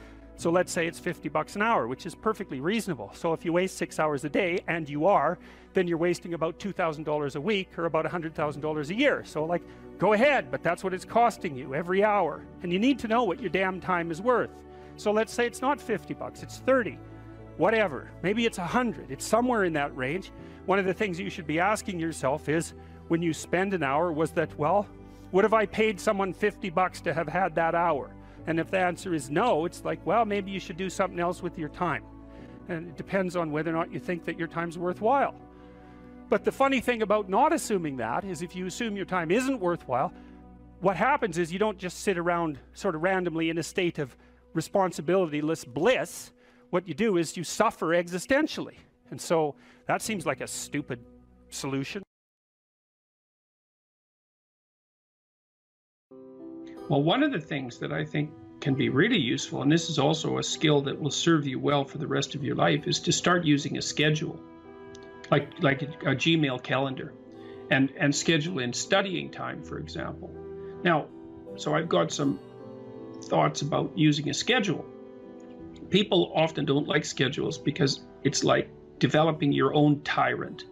Speaker 2: let's say it's $50 an hour, which is perfectly reasonable. So if you waste 6 hours a day, and you are, then you're wasting about $2,000 a week, or about $100,000 a year. So like, go ahead, but that's what it's costing you every hour. And you need to know what your damn time is worth. So let's say it's not $50, it's 30, whatever. Maybe it's 100, it's somewhere in that range. One of the things you should be asking yourself is, when you spend an hour, was that, well, would have I paid someone $50 to have had that hour? And if the answer is no, it's like, well, maybe you should do something else with your time. And it depends on whether or not you think that your time's worthwhile. But the funny thing about not assuming that is, if you assume your time isn't worthwhile, what happens is you don't just sit around sort of randomly in a state of responsibilityless bliss. What you do is you suffer existentially. And so that seems like a stupid solution.
Speaker 3: Well, one of the things that I think can be really useful, and this is also a skill that will serve you well for the rest of your life, is to start using a schedule, like a Gmail calendar, and schedule in studying time, for example. Now, so I've got some thoughts about using a schedule. People often don't like schedules because it's like developing your own tyrant.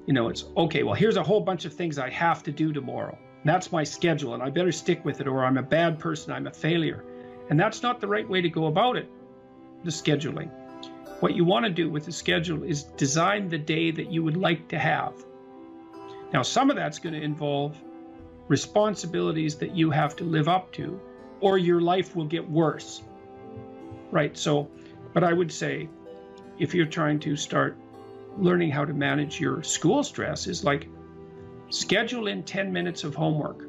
Speaker 3: It's, okay, well, here's a whole bunch of things I have to do tomorrow. That's my schedule, and I better stick with it, or I'm a bad person, I'm a failure. And that's not the right way to go about it, the scheduling. What you want to do with the schedule is design the day that you would like to have. Now, some of that's going to involve responsibilities that you have to live up to, or your life will get worse, right? So, but I would say, if you're trying to start learning how to manage your school stress, is like schedule in 10 minutes of homework.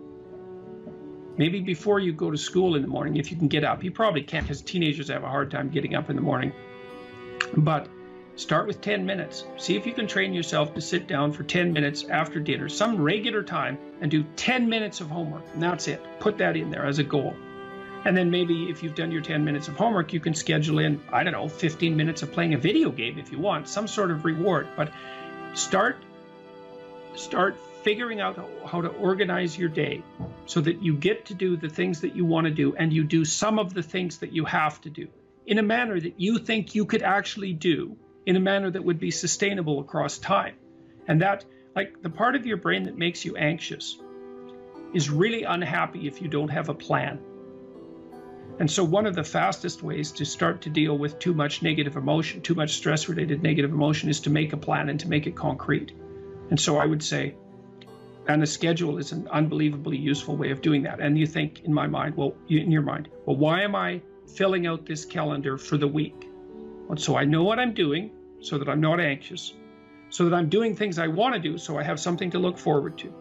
Speaker 3: Maybe before you go to school in the morning, if you can get up. You probably can't, because teenagers have a hard time getting up in the morning. But start with 10 minutes. See if you can train yourself to sit down for 10 minutes after dinner, some regular time, and do 10 minutes of homework. And that's it. Put that in there as a goal. And then maybe if you've done your 10 minutes of homework, you can schedule in, I don't know, 15 minutes of playing a video game if you want, some sort of reward. But start figuring out how to organize your day so that you get to do the things that you want to do, and you do some of the things that you have to do in a manner that you think you could actually do, in a manner that would be sustainable across time. And that, like, the part of your brain that makes you anxious is really unhappy if you don't have a plan. And so one of the fastest ways to start to deal with too much negative emotion, too much stress-related negative emotion, is to make a plan and to make it concrete. And so I would say, and a schedule is an unbelievably useful way of doing that. And you think, in my mind, well, in your mind, well, why am I filling out this calendar for the week? Well, so I know what I'm doing, so that I'm not anxious, so that I'm doing things I want to do, so I have something to look forward to,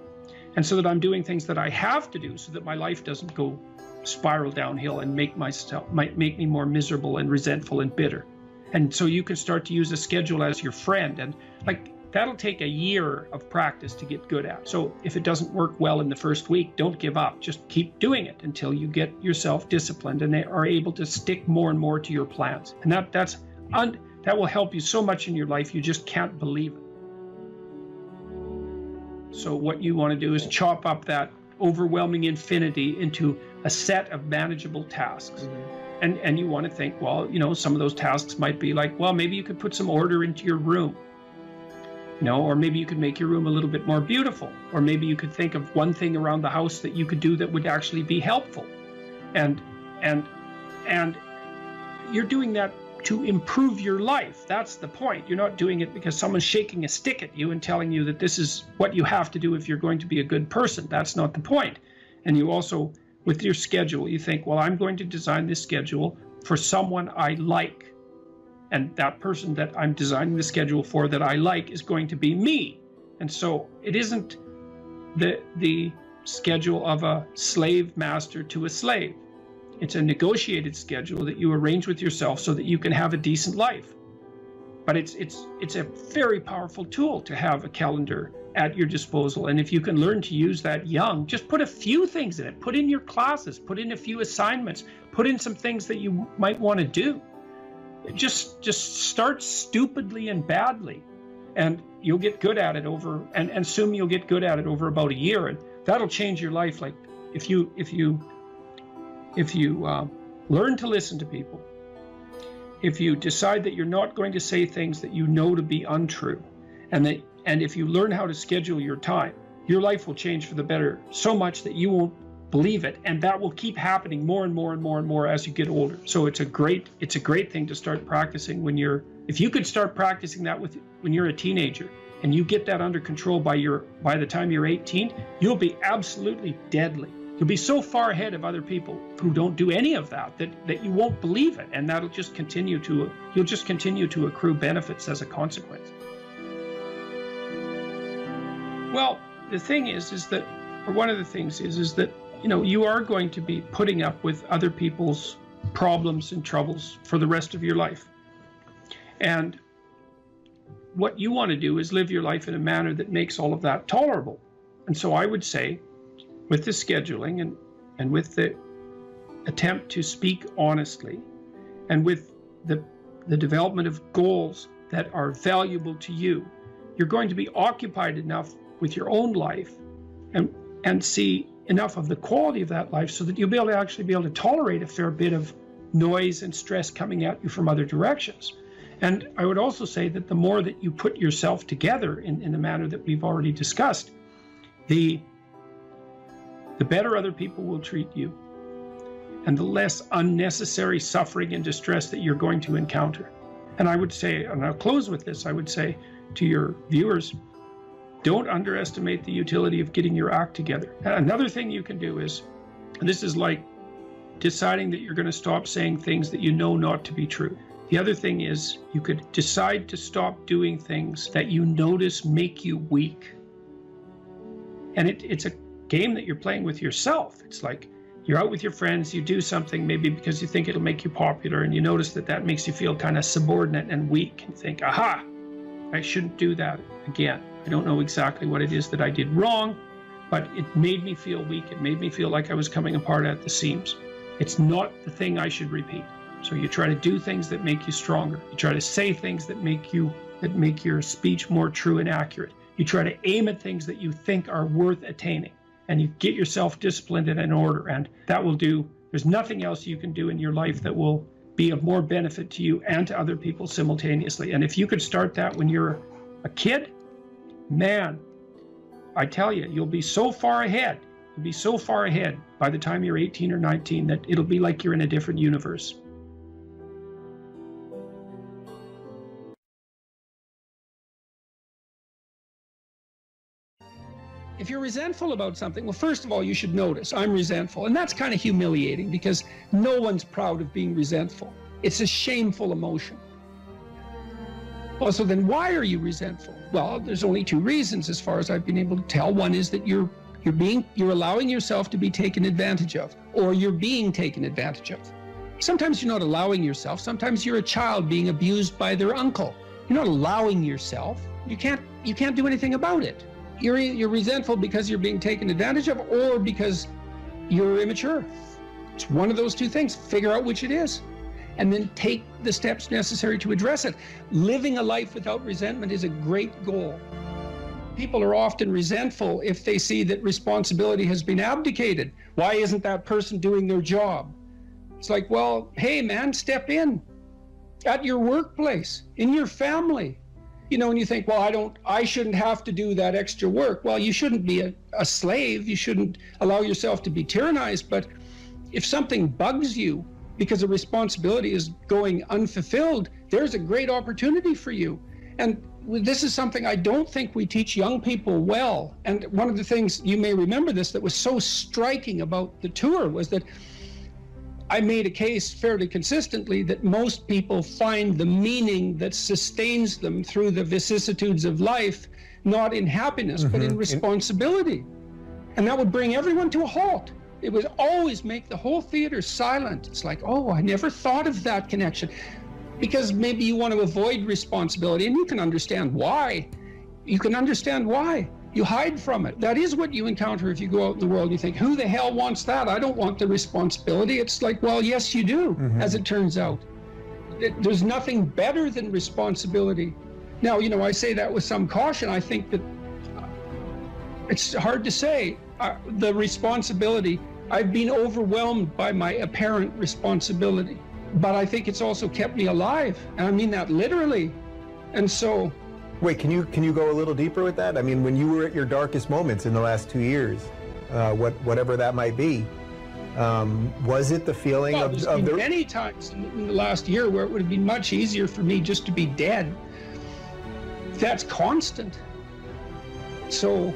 Speaker 3: and so that I'm doing things that I have to do, so that my life doesn't go spiral downhill and might make me more miserable and resentful and bitter. And so you can start to use a schedule as your friend, and like, that'll take a year of practice to get good at. So if it doesn't work well in the first week, don't give up. Just keep doing it until you get yourself disciplined and are able to stick more and more to your plans. And that will help you so much in your life, you just can't believe it. So what you want to do is chop up that overwhelming infinity into a set of manageable tasks. Mm-hmm. And you want to think, well, you know, some of those tasks might be like, well, maybe you could put some order into your room. You know, or maybe you could make your room a little bit more beautiful, or maybe you could think of one thing around the house that you could do that would actually be helpful. And you're doing that to improve your life. That's the point. You're not doing it because someone's shaking a stick at you and telling you that this is what you have to do if you're going to be a good person. That's not the point. And you also, with your schedule, you think, well, I'm going to design this schedule for someone I like. And that person that I'm designing the schedule for that I like is going to be me. And so it isn't the schedule of a slave master to a slave. It's a negotiated schedule that you arrange with yourself so that you can have a decent life. But it's a very powerful tool to have a calendar at your disposal. And if you can learn to use that young, just put a few things in it. Put in your classes, put in a few assignments, put in some things that you might want to do. Just start stupidly and badly, and you'll get good at it and assume you'll get good at it over about a year, and that'll change your life. Like if you learn to listen to people, if you decide that you're not going to say things that you know to be untrue, and if you learn how to schedule your time, your life will change for the better so much that you won't believe it, and that will keep happening more and more and more and more as you get older. So it's a great thing to start practicing if you could start practicing that when you're a teenager, and you get that under control by the time you're 18, you'll be absolutely deadly. You'll be so far ahead of other people who don't do any of that you won't believe it, and that'll just continue to accrue benefits as a consequence. Well, the thing is that, or one of the things is that, you know, you are going to be putting up with other people's problems and troubles for the rest of your life. And what you want to do is live your life in a manner that makes all of that tolerable. And so I would say, with the scheduling and with the attempt to speak honestly, and with the development of goals that are valuable to you, you're going to be occupied enough with your own life and see enough of the quality of that life so that you'll be able to tolerate a fair bit of noise and stress coming at you from other directions. And I would also say that the more that you put yourself together in the manner that we've already discussed, the better other people will treat you, and the less unnecessary suffering and distress that you're going to encounter. And I would say, and I'll close with this, I would say to your viewers, Don't underestimate the utility of getting your act together. Another thing you can do is, and this is like deciding that you're going to stop saying things that you know not to be true. The other thing is you could decide to stop doing things that you notice make you weak. And it's a game that you're playing with yourself. It's like you're out with your friends, you do something maybe because you think it'll make you popular, and you notice that that makes you feel kind of subordinate and weak, and think, aha, I shouldn't do that again. I don't know exactly what it is that I did wrong, but it made me feel weak. It made me feel like I was coming apart at the seams. It's not the thing I should repeat. So you try to do things that make you stronger. You try to say things that make your speech more true and accurate. You try to aim at things that you think are worth attaining, and you get yourself disciplined and in order, and that will do. There's nothing else you can do in your life that will be of more benefit to you and to other people simultaneously. And if you could start that when you're a kid, man, I tell you, you'll be so far ahead. You'll be so far ahead by the time you're 18 or 19 that it'll be like you're in a different universe. If you're resentful about something, well, first of all, you should notice, I'm resentful. And that's kind of humiliating because no one's proud of being resentful. It's a shameful emotion. Well, so then why are you resentful? Well, there's only two reasons as far as I've been able to tell. One is that you're allowing yourself to be taken advantage of, or you're being taken advantage of. Sometimes you're not allowing yourself. Sometimes you're a child being abused by their uncle. You're not allowing yourself. You can't do anything about it. You're resentful because you're being taken advantage of, or because you're immature. It's one of those two things. Figure out which it is, and then take the steps necessary to address it. Living a life without resentment is a great goal. People are often resentful if they see that responsibility has been abdicated. Why isn't that person doing their job? It's like, well, hey man, step in at your workplace, in your family. You know, and you think, well, I shouldn't have to do that extra work. Well, you shouldn't be a slave. You shouldn't allow yourself to be tyrannized. But if something bugs you because a responsibility is going unfulfilled, there's a great opportunity for you. And this is something I don't think we teach young people well. And one of the things, you may remember this, that was so striking about the tour was that I made a case fairly consistently that most people find the meaning that sustains them through the vicissitudes of life, not in happiness, but in responsibility. And that would bring everyone to a halt. It would always make the whole theater silent. It's like, oh, I never thought of that connection. Because maybe you want to avoid responsibility, and you can understand why. You can understand why. You hide from it. That is what you encounter if you go out in the world. You think, who the hell wants that? I don't want the responsibility. It's like, well, yes, you do, as it turns out. There's nothing better than responsibility. Now, you know, I say that with some caution. I think that it's hard to say. The responsibility, I've been overwhelmed by my apparent responsibility, but I think it's also kept me alive. And I mean that literally. And so,
Speaker 4: wait, can you go a little deeper with that? I mean, when you were at your darkest moments in the last 2 years, whatever that might be, was it the feeling
Speaker 3: of the many times in the last year where it would have been much easier for me just to be dead. That's constant. So,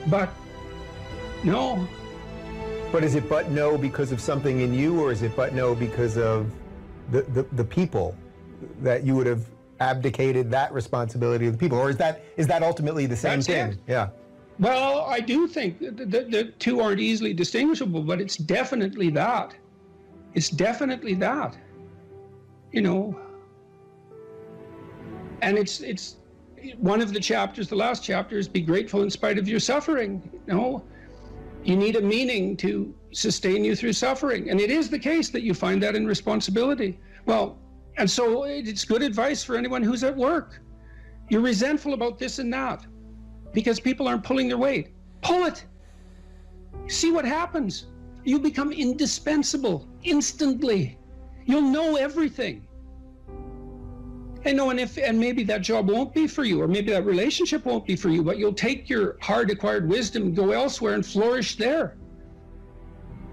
Speaker 3: but no.
Speaker 4: But is it but no because of something in you, or is it but no because of the people that you would have abdicated that responsibility of the people, or is that ultimately the same thing? Yeah.
Speaker 3: Well, I do think the two aren't easily distinguishable, but it's definitely that. It's definitely that. You know. And it's one of the chapters, the last chapter, is be grateful in spite of your suffering. You know, you need a meaning to sustain you through suffering, and it is the case that you find that in responsibility. Well. And so it's good advice for anyone who's at work. You're resentful about this and that because people aren't pulling their weight. Pull it. See what happens. You become indispensable instantly. You'll know everything. And maybe that job won't be for you, or maybe that relationship won't be for you, but you'll take your hard acquired wisdom and go elsewhere and flourish there.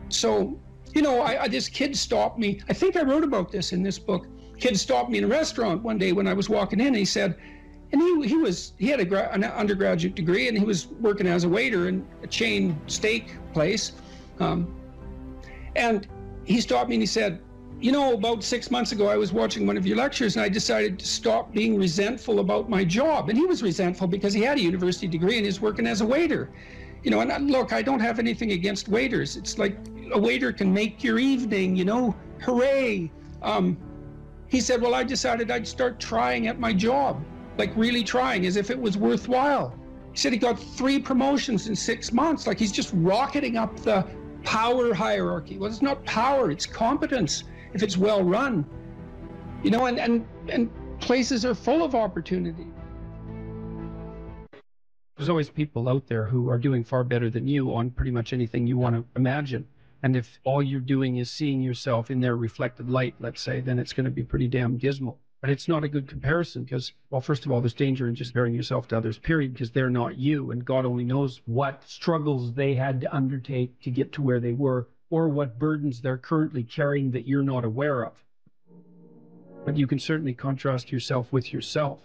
Speaker 3: So, you know, this kid stopped me. I think I wrote about this in this book. Kid stopped me in a restaurant one day when I was walking in, and he said, And he had an undergraduate degree, and he was working as a waiter in a chain steak place. And he stopped me and he said, you know, about 6 months ago, I was watching one of your lectures and I decided to stop being resentful about my job. And he was resentful because he had a university degree and he's working as a waiter. You know, and look, I don't have anything against waiters. It's like a waiter can make your evening, you know, hooray. He said, well, I decided I'd start trying at my job, like really trying as if it was worthwhile. He said he got 3 promotions in 6 months, like he's just rocketing up the power hierarchy. Well, it's not power, it's competence if it's well run. You know, and places are full of opportunity. There's always people out there who are doing far better than you on pretty much anything you want to imagine. And if all you're doing is seeing yourself in their reflected light, let's say, then it's going to be pretty damn dismal. But it's not a good comparison because, well, first of all, there's danger in just comparing yourself to others, period, because they're not you. And God only knows what struggles they had to undertake to get to where they were, or what burdens they're currently carrying that you're not aware of. But you can certainly contrast yourself with yourself.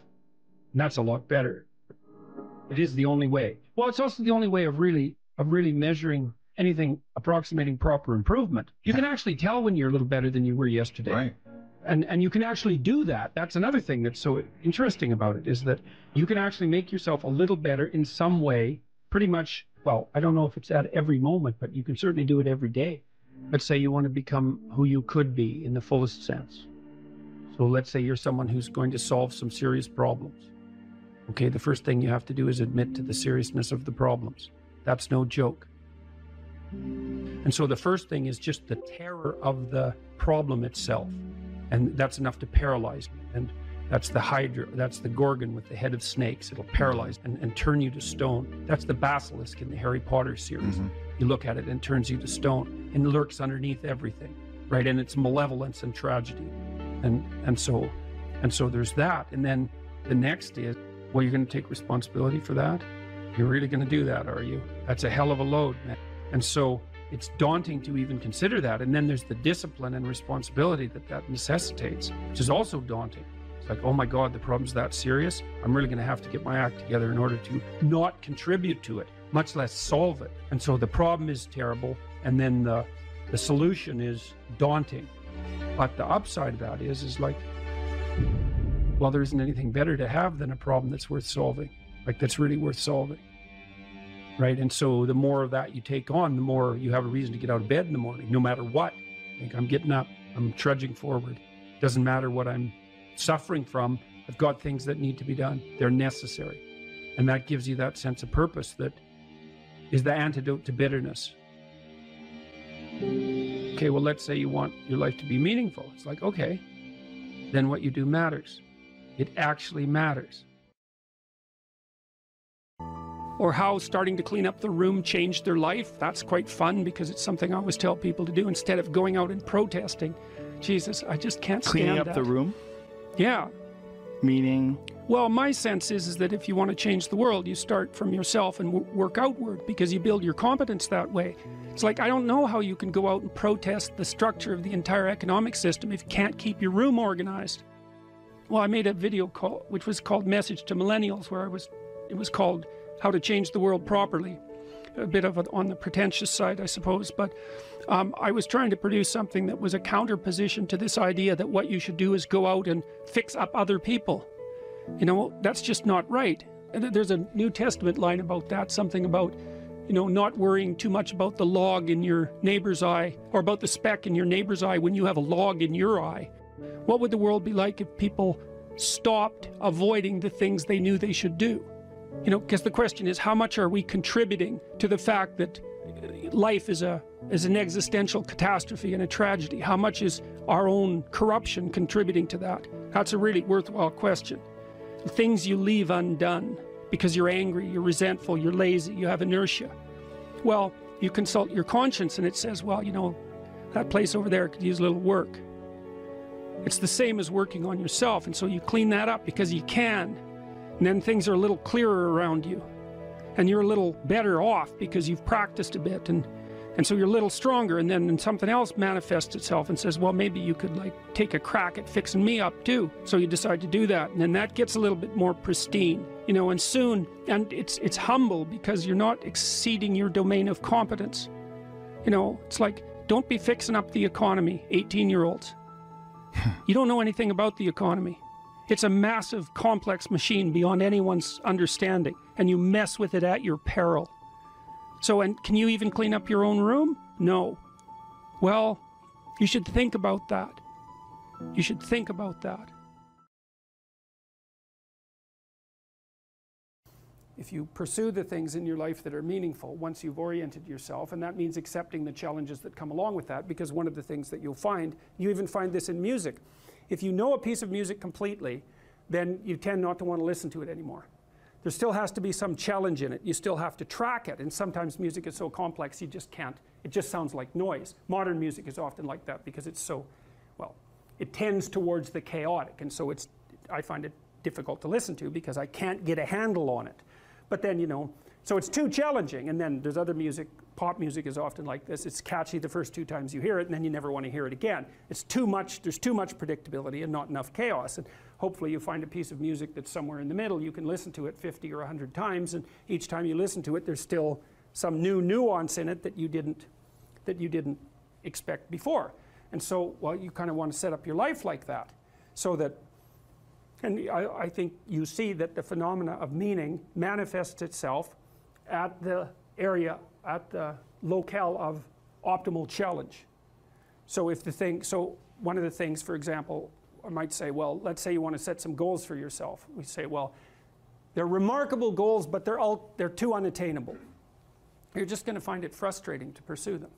Speaker 3: And that's a lot better. It is the only way. Well, it's also the only way of really measuring anything approximating proper improvement. You can actually tell when you're a little better than you were yesterday.
Speaker 5: Right.
Speaker 3: And you can actually do that. That's another thing that's so interesting about it, is that you can actually make yourself a little better in some way, pretty much, well, I don't know if it's at every moment, but you can certainly do it every day. Let's say you want to become who you could be in the fullest sense. So let's say you're someone who's going to solve some serious problems. Okay, the first thing you have to do is admit to the seriousness of the problems. That's no joke. And so the first thing is just the terror of the problem itself. And that's enough to paralyze me. And that's the Hydra, that's the Gorgon with the head of snakes. It'll paralyze and turn you to stone. That's the basilisk in the Harry Potter series. Mm-hmm. You look at it and it turns you to stone and lurks underneath everything, right? And it's malevolence and tragedy. And so there's that. And then the next is, well, you're going to take responsibility for that? You're really going to do that, are you? That's a hell of a load, man. And so it's daunting to even consider that. And then there's the discipline and responsibility that necessitates, which is also daunting. It's like, oh my God, the problem's that serious. I'm really going to have to get my act together in order to not contribute to it, much less solve it. And so the problem is terrible. And then the solution is daunting. But the upside of that is like, well, there isn't anything better to have than a problem that's worth solving, like that's really worth solving. Right. And so the more of that you take on, the more you have a reason to get out of bed in the morning, no matter what. Like, I'm getting up, I'm trudging forward. Doesn't matter what I'm suffering from. I've got things that need to be done. They're necessary. And that gives you that sense of purpose that is the antidote to bitterness. Okay, well, let's say you want your life to be meaningful. It's like, okay, then what you do matters. It actually matters. Or how starting to clean up the room changed their life. That's quite fun because it's something I always tell people to do instead of going out and protesting. Jesus, I just can't stand
Speaker 5: Cleaning up
Speaker 3: that.
Speaker 5: the room?
Speaker 3: Yeah.
Speaker 5: Meaning?
Speaker 3: Well, my sense is that if you want to change the world, you start from yourself and work outward because you build your competence that way. It's like, I don't know how you can go out and protest the structure of the entire economic system if you can't keep your room organized. Well, I made a video call, which was called Message to Millennials, where it was called How to Change the World Properly. A bit of it on the pretentious side, I suppose, but I was trying to produce something that was a counterposition to this idea that what you should do is go out and fix up other people. You know, that's just not right. And there's a New Testament line about that, something about, you know, not worrying too much about the log in your neighbor's eye, or about the speck in your neighbor's eye when you have a log in your eye. What would the world be like if people stopped avoiding the things they knew they should do? You know, because the question is, how much are we contributing to the fact that life is an existential catastrophe and a tragedy? How much is our own corruption contributing to that? That's a really worthwhile question. The things you leave undone because you're angry, you're resentful, you're lazy, you have inertia. Well, you consult your conscience and it says, well, you know, that place over there could use a little work. It's the same as working on yourself, and so you clean that up because you can. And then things are a little clearer around you. And you're a little better off because you've practiced a bit and
Speaker 2: And so you're a little stronger, and then something else manifests itself and says, well, maybe you could like take a crack at fixing me up too. So you decide to do that, and then that gets a little bit more pristine, you know, and soon, and it's humble because you're not exceeding your domain of competence. You know, it's like, don't be fixing up the economy, 18-year-olds. You don't know anything about the economy. It's a massive, complex machine beyond anyone's understanding, and you mess with it at your peril. So, and can you even clean up your own room? No. Well, you should think about that. You should think about that. If you pursue the things in your life that are meaningful, once you've oriented yourself, and that means accepting the challenges that come along with that, because one of the things that you'll find, you even find this in music, if you know a piece of music completely, then you tend not to want to listen to it anymore. There still has to be some challenge in it. You still have to track it, and sometimes music is so complex you just can't. It just sounds like noise. Modern music is often like that because it's so, well, it tends towards the chaotic, and so I find it difficult to listen to because I can't get a handle on it. But then, you know, so it's too challenging, and then there's other music. Pop music is often like this. It's catchy the first 2 times you hear it, and then you never want to hear it again. It's too much, there's too much predictability and not enough chaos. And hopefully you find a piece of music that's somewhere in the middle. You can listen to it 50 or 100 times, and each time you listen to it, there's still some new nuance in it that you didn't expect before. And so, well, you kind of want to set up your life like that, so that, and I think you see that the phenomena of meaning manifests itself at the area, at the locale of optimal challenge. So if the thing, so one of the things, for example, I might say, well, let's say you want to set some goals for yourself. We say, well, they're remarkable goals, but they're too unattainable. You're just going to find it frustrating to pursue them.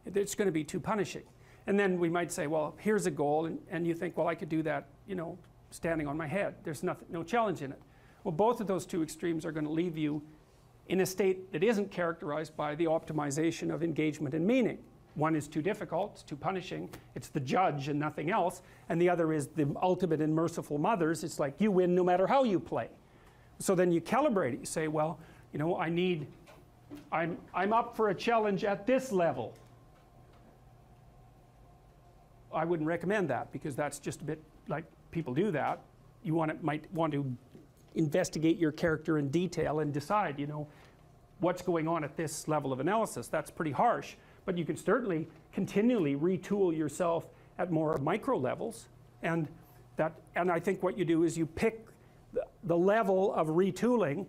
Speaker 2: It's going to be too punishing. And then we might say, well, here's a goal, and you think, well, I could do that, you know, standing on my head. There's no challenge in it. Well, both of those two extremes are going to leave you in a state that isn't characterized by the optimization of engagement and meaning. One is too difficult, it's too punishing, it's the judge and nothing else, and the other is the ultimate and merciful mothers. It's like you win no matter how you play. So then you calibrate it. You say, well, you know, I'm up for a challenge at this level. I wouldn't recommend that, because that's just a bit like people do that. You might want to investigate your character in detail and decide, you know, what's going on at this level of analysis. That's pretty harsh, but you can certainly continually retool yourself at more micro levels, and I think what you do is you pick the level of retooling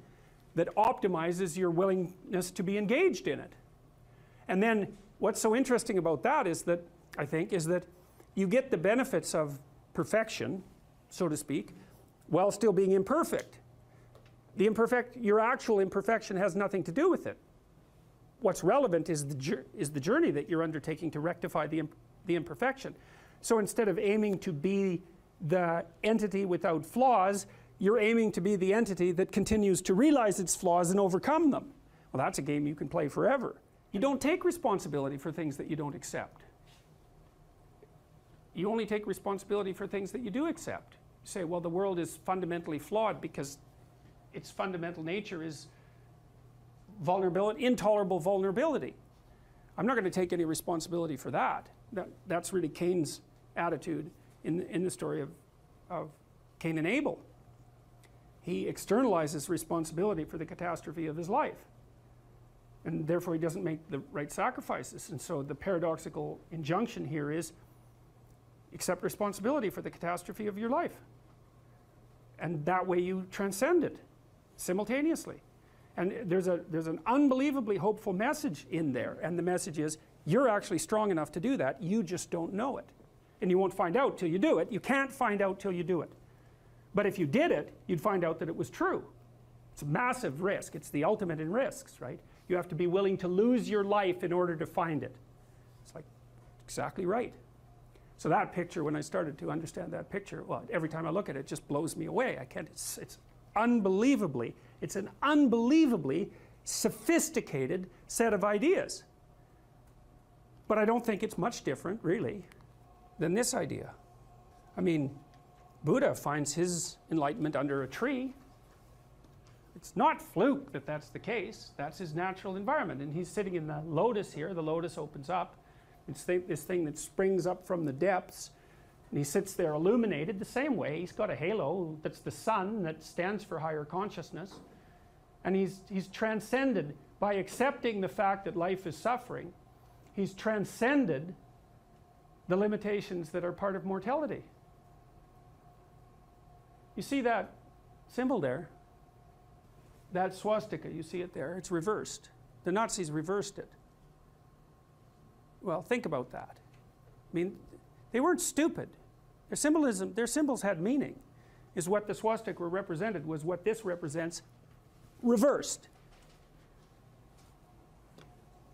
Speaker 2: that optimizes your willingness to be engaged in it. And then what's so interesting about that is that, I think, is that you get the benefits of perfection, so to speak, while still being imperfect. Your actual imperfection has nothing to do with it. What's relevant is the journey that you're undertaking to rectify the imperfection. So instead of aiming to be the entity without flaws, you're aiming to be the entity that continues to realize its flaws and overcome them. Well, that's a game you can play forever. You don't take responsibility for things that you don't accept. You only take responsibility for things that you do accept. You say, well, the world is fundamentally flawed because its fundamental nature is vulnerability, intolerable vulnerability. I'm not going to take any responsibility for that. That's really Cain's attitude in the story of Cain and Abel. He externalizes responsibility for the catastrophe of his life, and therefore he doesn't make the right sacrifices. And so the paradoxical injunction here is, accept responsibility for the catastrophe of your life, and that way you transcend it simultaneously. And there's an unbelievably hopeful message in there, and the message is, you're actually strong enough to do that, you just don't know it. And you won't find out till you do it. You can't find out till you do it. But if you did it, you'd find out that it was true. It's a massive risk. It's the ultimate in risks, right? You have to be willing to lose your life in order to find it. It's like, exactly right. So that picture, when I started to understand that picture, well, every time I look at it, it just blows me away. I can't, it's unbelievably, it's an unbelievably sophisticated set of ideas. But I don't think it's much different, really, than this idea. I mean, Buddha finds his enlightenment under a tree. It's not fluke that that's the case. That's his natural environment. And he's sitting in the lotus here. The lotus opens up. It's this thing that springs up from the depths. And he sits there illuminated the same way. He's got a halo that's the sun that stands for higher consciousness. And he's transcended by accepting the fact that life is suffering. He's transcended the limitations that are part of mortality. You see that symbol there? That swastika, you see it there? It's reversed. The Nazis reversed it. Well, think about that. I mean, they weren't stupid. Their symbolism, their symbols had meaning. Is what the swastika represented was what this represents reversed.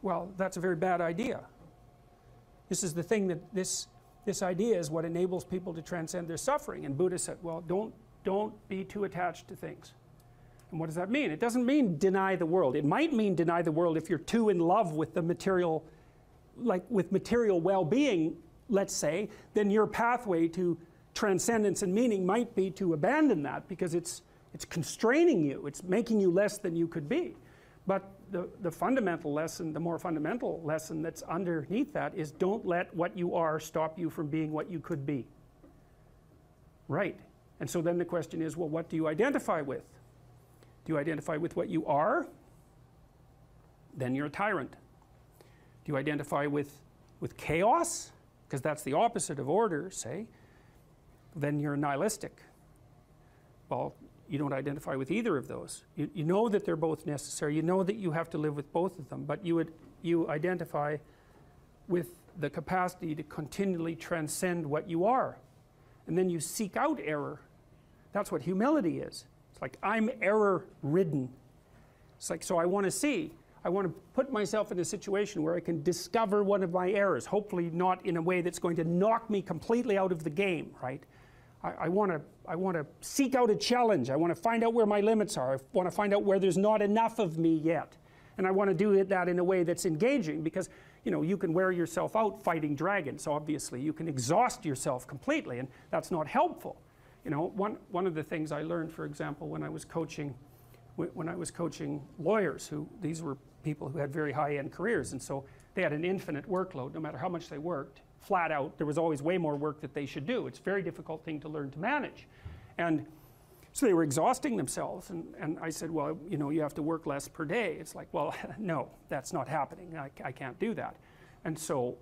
Speaker 2: Well, that's a very bad idea. This is the thing that this idea is what enables people to transcend their suffering. And Buddha said, well, don't be too attached to things. And what does that mean? It doesn't mean deny the world. It might mean deny the world if you're too in love with the material, like with material well-being, let's say, then your pathway to transcendence and meaning might be to abandon that because it's constraining you. It's making you less than you could be. But the fundamental lesson, the more fundamental lesson that's underneath that is don't let what you are stop you from being what you could be. Right. And so then the question is, well, what do you identify with? Do you identify with what you are? Then you're a tyrant. Do you identify with chaos? Because that's the opposite of order, say. Then you're nihilistic. Well, you don't identify with either of those. You know that they're both necessary. You know that you have to live with both of them. But you identify with the capacity to continually transcend what you are. And then you seek out error. That's what humility is. It's like, I'm error-ridden. It's like, so I want to put myself in a situation where I can discover one of my errors, hopefully not in a way that's going to knock me completely out of the game, right? I want to seek out a challenge. I want to find out where my limits are. I want to find out where there's not enough of me yet. And I want to do that in a way that's engaging because, you know, you can wear yourself out fighting dragons, obviously. You can exhaust yourself completely, and that's not helpful. You know, one of the things I learned, for example, when I was coaching lawyers, these were people who had very high-end careers, and so they had an infinite workload. No matter how much they worked, flat out, there was always way more work that they should do. It's a very difficult thing to learn to manage. And so they were exhausting themselves, and I said, well, you know, you have to work less per day. It's like, well, no, that's not happening. I can't do that. And so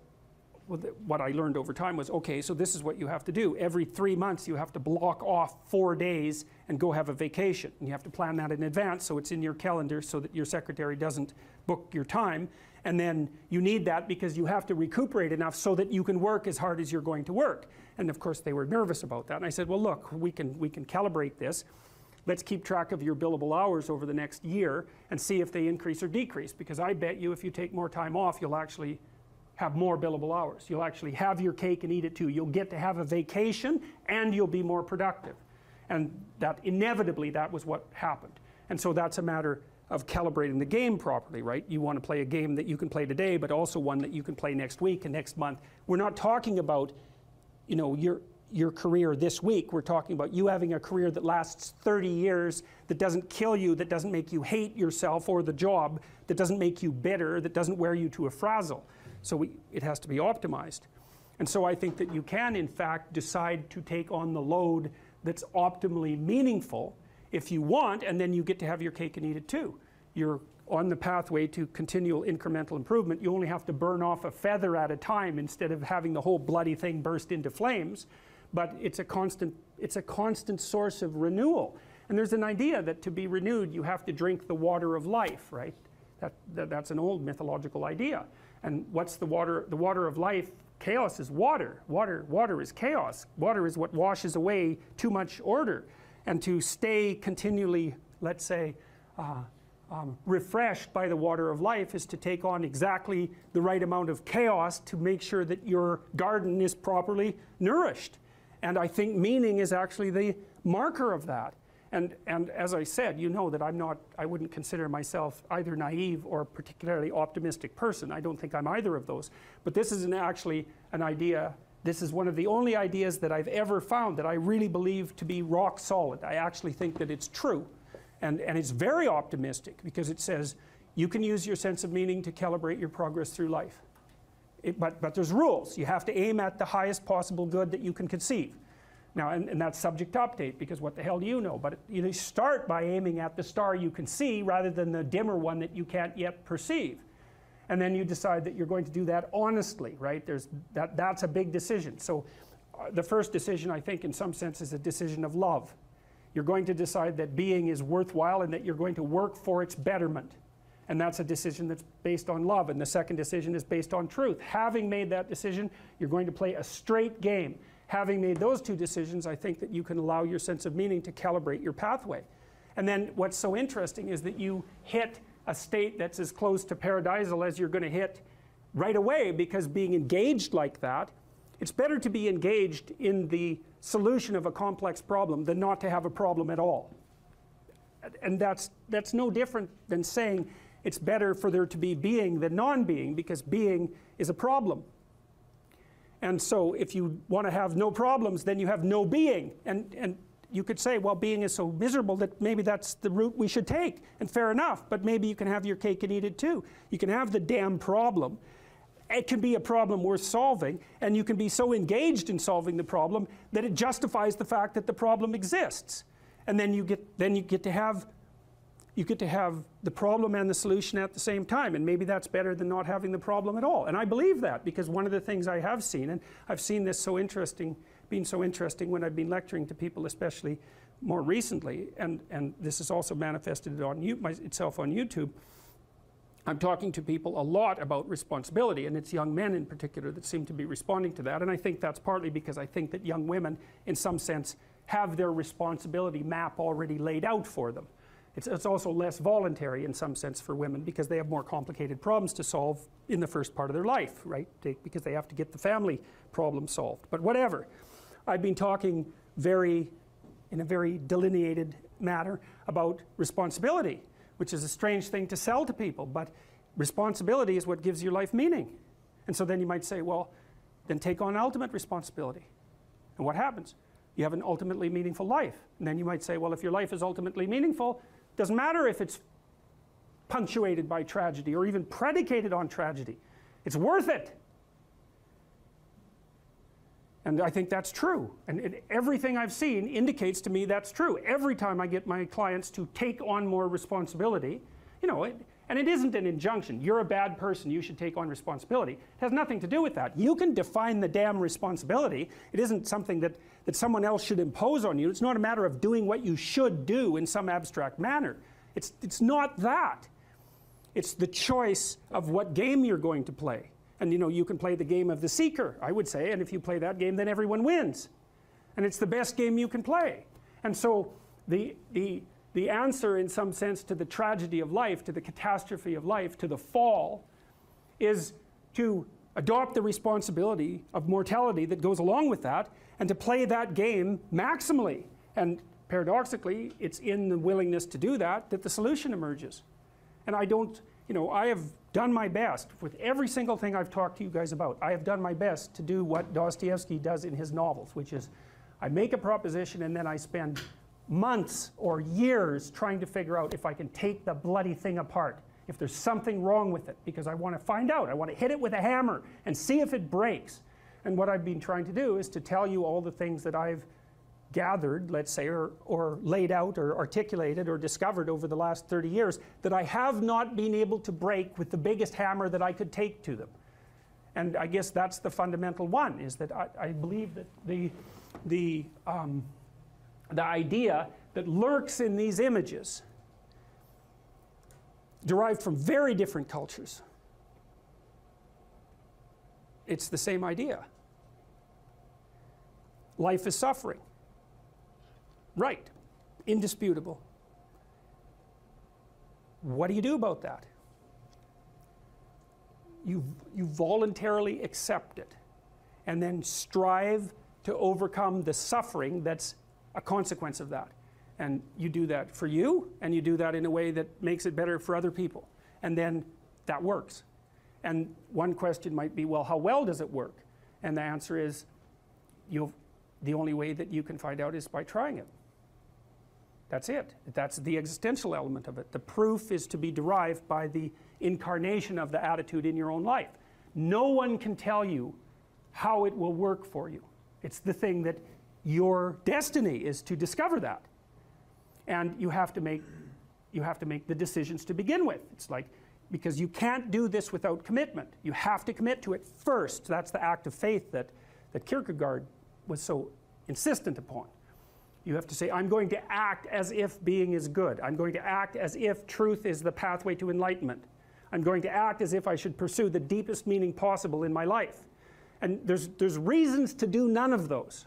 Speaker 2: what I learned over time was, okay, so this is what you have to do. Every 3 months you have to block off 4 days and go have a vacation. And you have to plan that in advance so it's in your calendar so that your secretary doesn't book your time. And then you need that because you have to recuperate enough so that you can work as hard as you're going to work. And of course they were nervous about that. And I said, well, look, we can calibrate this. Let's keep track of your billable hours over the next year and see if they increase or decrease. Because I bet you if you take more time off, you'll actually have more billable hours. You'll actually have your cake and eat it too. You'll get to have a vacation and you'll be more productive. And that inevitably that was what happened. And so that's a matter of calibrating the game properly, right? You want to play a game that you can play today, but also one that you can play next week and next month. We're not talking about, you know, your career this week. We're talking about you having a career that lasts 30 years, that doesn't kill you, that doesn't make you hate yourself or the job, that doesn't make you bitter, that doesn't wear you to a frazzle. So it has to be optimized. And so I think that you can, in fact, decide to take on the load that's optimally meaningful if you want, and then you get to have your cake and eat it too. You're on the pathway to continual incremental improvement. You only have to burn off a feather at a time instead of having the whole bloody thing burst into flames. But it's a constant source of renewal. And there's an idea that to be renewed, you have to drink the water of life, right? That's an old mythological idea. And what's the water? The water of life, chaos is water. Water is chaos. Water is what washes away too much order. And to stay continually, let's say, refreshed by the water of life is to take on exactly the right amount of chaos to make sure that your garden is properly nourished. And I think meaning is actually the marker of that. And as I said, you know that I wouldn't consider myself either naive or particularly optimistic person. I don't think I'm either of those. But this is actually an idea, this is one of the only ideas that I've ever found that I really believe to be rock solid. I actually think that it's true. And it's very optimistic because it says you can use your sense of meaning to calibrate your progress through life. But there's rules. You have to aim at the highest possible good that you can conceive. Now, and that's subject to update, because what the hell do you know? But you start by aiming at the star you can see rather than the dimmer one that you can't yet perceive. And then you decide that you're going to do that honestly, right? That's a big decision. So the first decision, I think, in some sense, is a decision of love. You're going to decide that being is worthwhile and that you're going to work for its betterment. And that's a decision that's based on love. And the second decision is based on truth. Having made that decision, you're going to play a straight game. Having made those two decisions, I think that you can allow your sense of meaning to calibrate your pathway. And then what's so interesting is that you hit a state that's as close to paradisal as you're going to hit right away, because being engaged like that, it's better to be engaged in the solution of a complex problem than not to have a problem at all. And that's no different than saying it's better for there to be being than non-being, because being is a problem. And so if you want to have no problems, then you have no being. And you could say, well, being is so miserable that maybe that's the route we should take. And fair enough, but maybe you can have your cake and eat it too. You can have the damn problem. It can be a problem worth solving, and you can be so engaged in solving the problem that it justifies the fact that the problem exists. And then you get to have the problem and the solution at the same time, and maybe that's better than not having the problem at all. And I believe that, because one of the things I have seen, and I've seen this being so interesting when I've been lecturing to people, especially more recently, and this is also manifested itself on YouTube. I'm talking to people a lot about responsibility, and it's young men in particular that seem to be responding to that. And I think that's partly because I think that young women, in some sense, have their responsibility map already laid out for them. It's also less voluntary in some sense for women, because they have more complicated problems to solve in the first part of their life, right? Because they have to get the family problem solved. But whatever. I've been talking in a very delineated manner about responsibility, which is a strange thing to sell to people, but responsibility is what gives your life meaning. And so then you might say, well, then take on ultimate responsibility. And what happens? You have an ultimately meaningful life. And then you might say, well, if your life is ultimately meaningful, it doesn't matter if it's punctuated by tragedy or even predicated on tragedy. It's worth it. And I think that's true. And everything I've seen indicates to me that's true. Every time I get my clients to take on more responsibility, you know, and it isn't an injunction. You're a bad person, you should take on responsibility. It has nothing to do with that. You can define the damn responsibility. It isn't something that someone else should impose on you. It's not a matter of doing what you should do in some abstract manner. It's not that. It's the choice of what game you're going to play. And you know, you can play the game of the seeker, I would say, and if you play that game, then everyone wins. And it's the best game you can play. And so the answer, in some sense, to the tragedy of life, to the catastrophe of life, to the fall, is to adopt the responsibility of mortality that goes along with that, and to play that game maximally. And paradoxically, it's in the willingness to do that that the solution emerges. And I don't, you know, I have done my best with every single thing I've talked to you guys about. I have done my best to do what Dostoevsky does in his novels, which is I make a proposition and then I spend months or years trying to figure out if I can take the bloody thing apart, if there's something wrong with it, because I want to find out. I want to hit it with a hammer and see if it breaks. And what I've been trying to do is to tell you all the things that I've gathered, let's say, or laid out or articulated or discovered over the last 30 years that I have not been able to break with the biggest hammer that I could take to them. And I guess that's the fundamental one, is that I believe that the idea that lurks in these images, derived from very different cultures, it's the same idea. Life is suffering. Right, indisputable. What do you do about that? You voluntarily accept it, and then strive to overcome the suffering that's a consequence of that. And you do that for you, and you do that in a way that makes it better for other people. And then that works. And one question might be, well, how well does it work? And the answer is, the only way that you can find out is by trying it. That's it. That's the existential element of it. The proof is to be derived by the incarnation of the attitude in your own life. No one can tell you how it will work for you. It's the thing that your destiny is to discover that. And you have to make the decisions to begin with. It's like, because you can't do this without commitment. You have to commit to it first. That's the act of faith that Kierkegaard was so insistent upon. You have to say, I'm going to act as if being is good. I'm going to act as if truth is the pathway to enlightenment. I'm going to act as if I should pursue the deepest meaning possible in my life. And there's reasons to do none of those.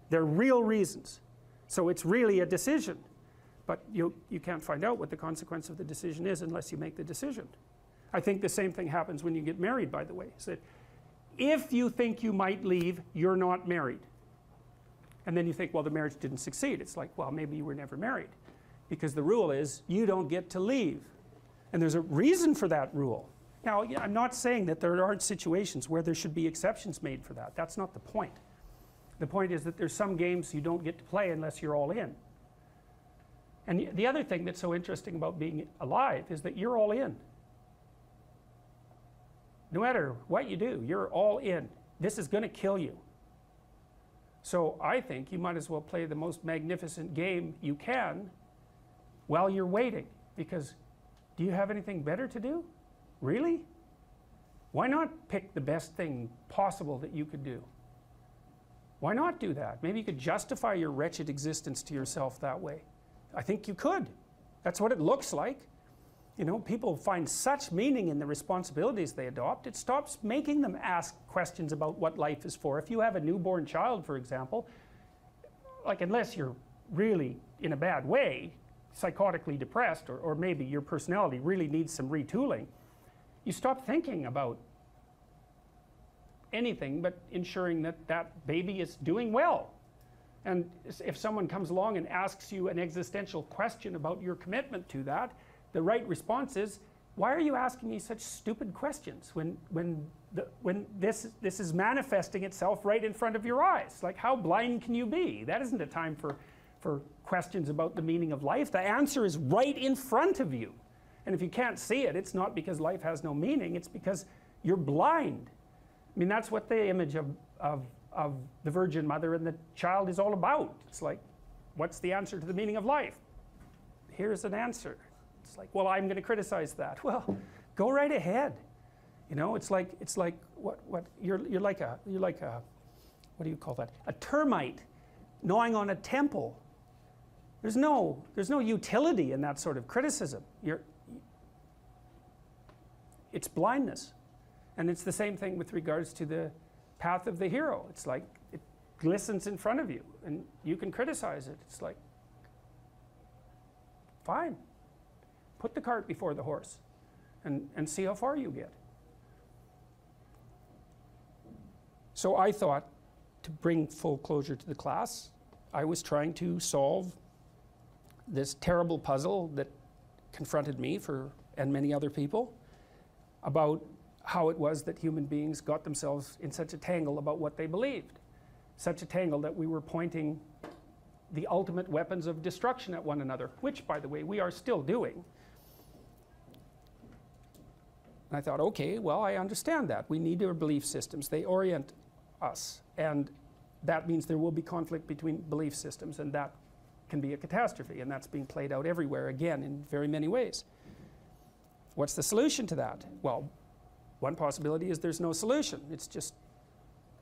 Speaker 2: They're real reasons. So it's really a decision. But you can't find out what the consequence of the decision is unless you make the decision. I think the same thing happens when you get married, by the way. Is that if you think you might leave, you're not married. And then you think, well, the marriage didn't succeed. It's like, well, maybe you were never married. Because the rule is, you don't get to leave. And there's a reason for that rule. Now, I'm not saying that there aren't situations where there should be exceptions made for that. That's not the point. The point is that there's some games you don't get to play unless you're all in. And the other thing that's so interesting about being alive is that you're all in. No matter what you do, you're all in. This is going to kill you. So I think you might as well play the most magnificent game you can while you're waiting. Because do you have anything better to do? Really? Why not pick the best thing possible that you could do? Why not do that? Maybe you could justify your wretched existence to yourself that way. I think you could. That's what it looks like. You know, people find such meaning in the responsibilities they adopt, it stops making them ask questions about what life is for. If you have a newborn child, for example, like unless you're really in a bad way, psychotically depressed, or maybe your personality really needs some retooling, you stop thinking about anything but ensuring that that baby is doing well. And if someone comes along and asks you an existential question about your commitment to that, the right response is, why are you asking me such stupid questions when this is manifesting itself right in front of your eyes? Like, how blind can you be? That isn't a time for questions about the meaning of life. The answer is right in front of you. And if you can't see it, it's not because life has no meaning, it's because you're blind. I mean, that's what the image of the Virgin Mother and the child is all about. It's like, what's the answer to the meaning of life? Here's an answer. It's like, well, I'm going to criticize that. Well, go right ahead. You know, it's like what you're like a what do you call that? A termite gnawing on a temple. There's no utility in that sort of criticism. It's blindness. And it's the same thing with regards to the path of the hero. It's like it glistens in front of you and you can criticize it. It's like, fine. Put the cart before the horse and see how far you get. So I thought, to bring full closure to the class, I was trying to solve this terrible puzzle that confronted me and many other people about how it was that human beings got themselves in such a tangle about what they believed. Such a tangle that we were pointing the ultimate weapons of destruction at one another, which, by the way, we are still doing. And I thought, okay, well, I understand that. We need our belief systems. They orient us. And that means there will be conflict between belief systems, and that can be a catastrophe. And that's being played out everywhere, again, in very many ways. What's the solution to that? Well, one possibility is there's no solution. It's just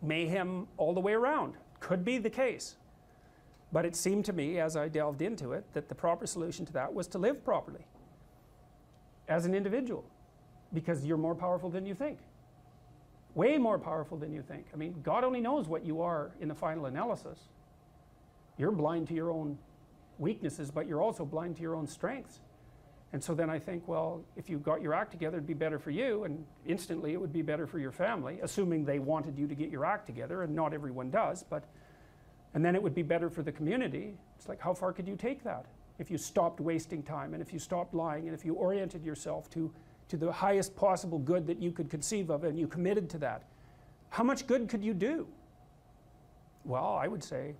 Speaker 2: mayhem all the way around. Could be the case. But it seemed to me, as I delved into it, that the proper solution to that was to live properly as an individual, because you're more powerful than you think. Way more powerful than you think. I mean, God only knows what you are in the final analysis. You're blind to your own weaknesses, but you're also blind to your own strengths. And so then I think, well, if you got your act together, it'd be better for you, and instantly it would be better for your family, assuming they wanted you to get your act together, and not everyone does, and then it would be better for the community. It's like, how far could you take that? If you stopped wasting time, and if you stopped lying, and if you oriented yourself to the highest possible good that you could conceive of, and you committed to that, how much good could you do? Well, I would say,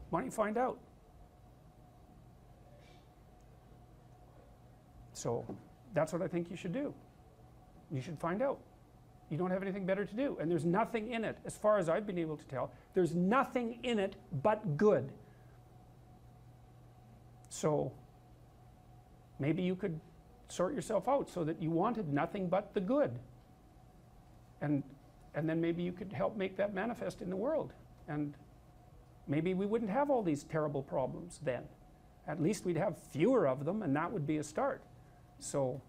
Speaker 2: why don't you find out? So that's what I think you should do. You should find out. You don't have anything better to do, and there's nothing in it, as far as I've been able to tell, there's nothing in it but good. So maybe you could sort yourself out so that you wanted nothing but the good, and then maybe you could help make that manifest in the world, and maybe we wouldn't have all these terrible problems then. At least we'd have fewer of them, and that would be a start. So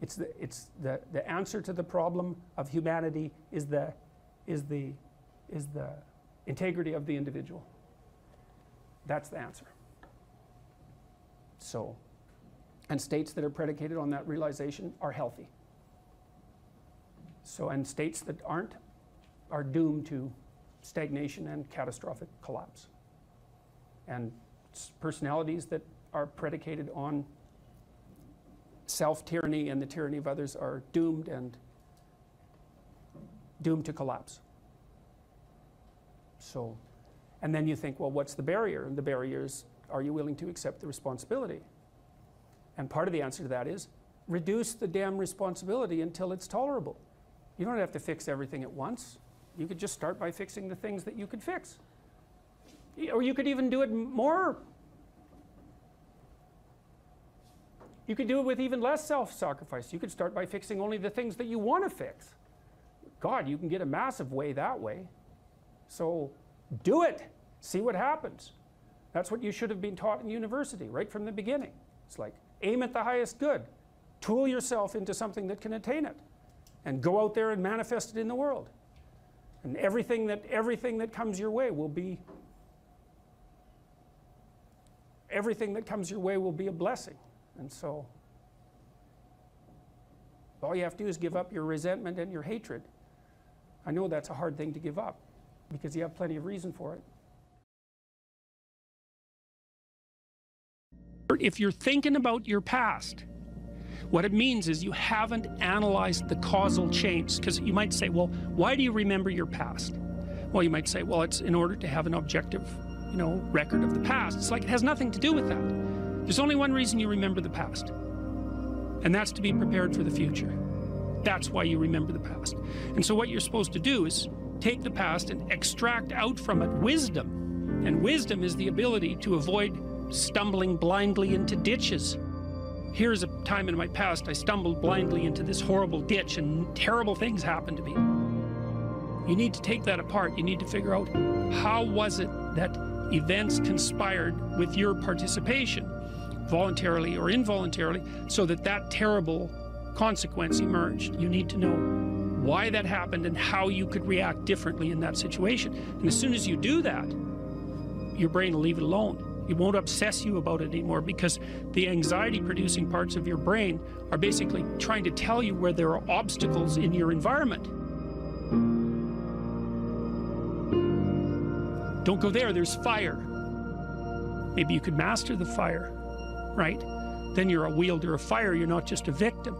Speaker 2: it's the answer to the problem of humanity is the integrity of the individual. That's the answer. So, and states that are predicated on that realization are healthy. So, and states that aren't are doomed to stagnation and catastrophic collapse. And personalities that are predicated on self-tyranny and the tyranny of others are doomed to collapse. So, and then you think, well, what's the barrier? And the barrier is, are you willing to accept the responsibility? And part of the answer to that is, reduce the damn responsibility until it's tolerable. You don't have to fix everything at once. You could just start by fixing the things that you could fix. Or you could even do it more. You could do it with even less self-sacrifice. You could start by fixing only the things that you want to fix. God, you can get a massive way that way. So do it. See what happens. That's what you should have been taught in university right from the beginning. It's like, aim at the highest good. Tool yourself into something that can attain it. And go out there and manifest it in the world. And everything that comes your way will be a blessing. And so all you have to do is give up your resentment and your hatred. I know that's a hard thing to give up because you have plenty of reason for it. If you're thinking about your past, what it means is you haven't analyzed the causal chains. Because you might say, well, why do you remember your past? Well, you might say, well, it's in order to have an objective, record of the past. It's like it has nothing to do with that. There's only one reason you remember the past, and that's to be prepared for the future. That's why you remember the past. And so what you're supposed to do is take the past and extract out from it wisdom. And wisdom is the ability to avoid stumbling blindly into ditches. Here's a time in my past I stumbled blindly into this horrible ditch and terrible things happened to me. You need to take that apart. You need to figure out, how was it that events conspired with your participation, voluntarily or involuntarily, so that that terrible consequence emerged. You need to know why that happened and how you could react differently in that situation. And as soon as you do that, your brain will leave it alone. It won't obsess you about it anymore, because the anxiety-producing parts of your brain are basically trying to tell you where there are obstacles in your environment. Don't go there, there's fire. Maybe you could master the fire, right? Then you're a wielder of fire, you're not just a victim.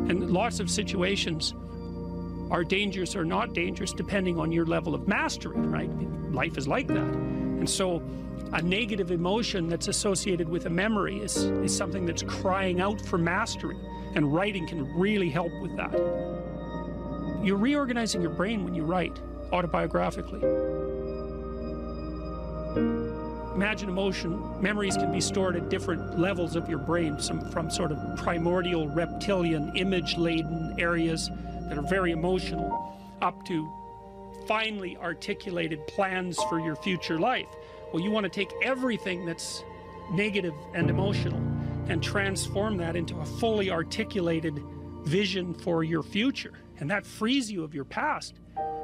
Speaker 2: And lots of situations are dangerous or not dangerous depending on your level of mastery, right? Life is like that. And so a negative emotion that's associated with a memory is something that's crying out for mastery, and writing can really help with that. You're reorganizing your brain when you write autobiographically. Imagine emotion, memories can be stored at different levels of your brain, from sort of primordial reptilian image-laden areas that are very emotional, up to finely articulated plans for your future life. Well, you want to take everything that's negative and emotional and transform that into a fully articulated vision for your future. And that frees you of your past.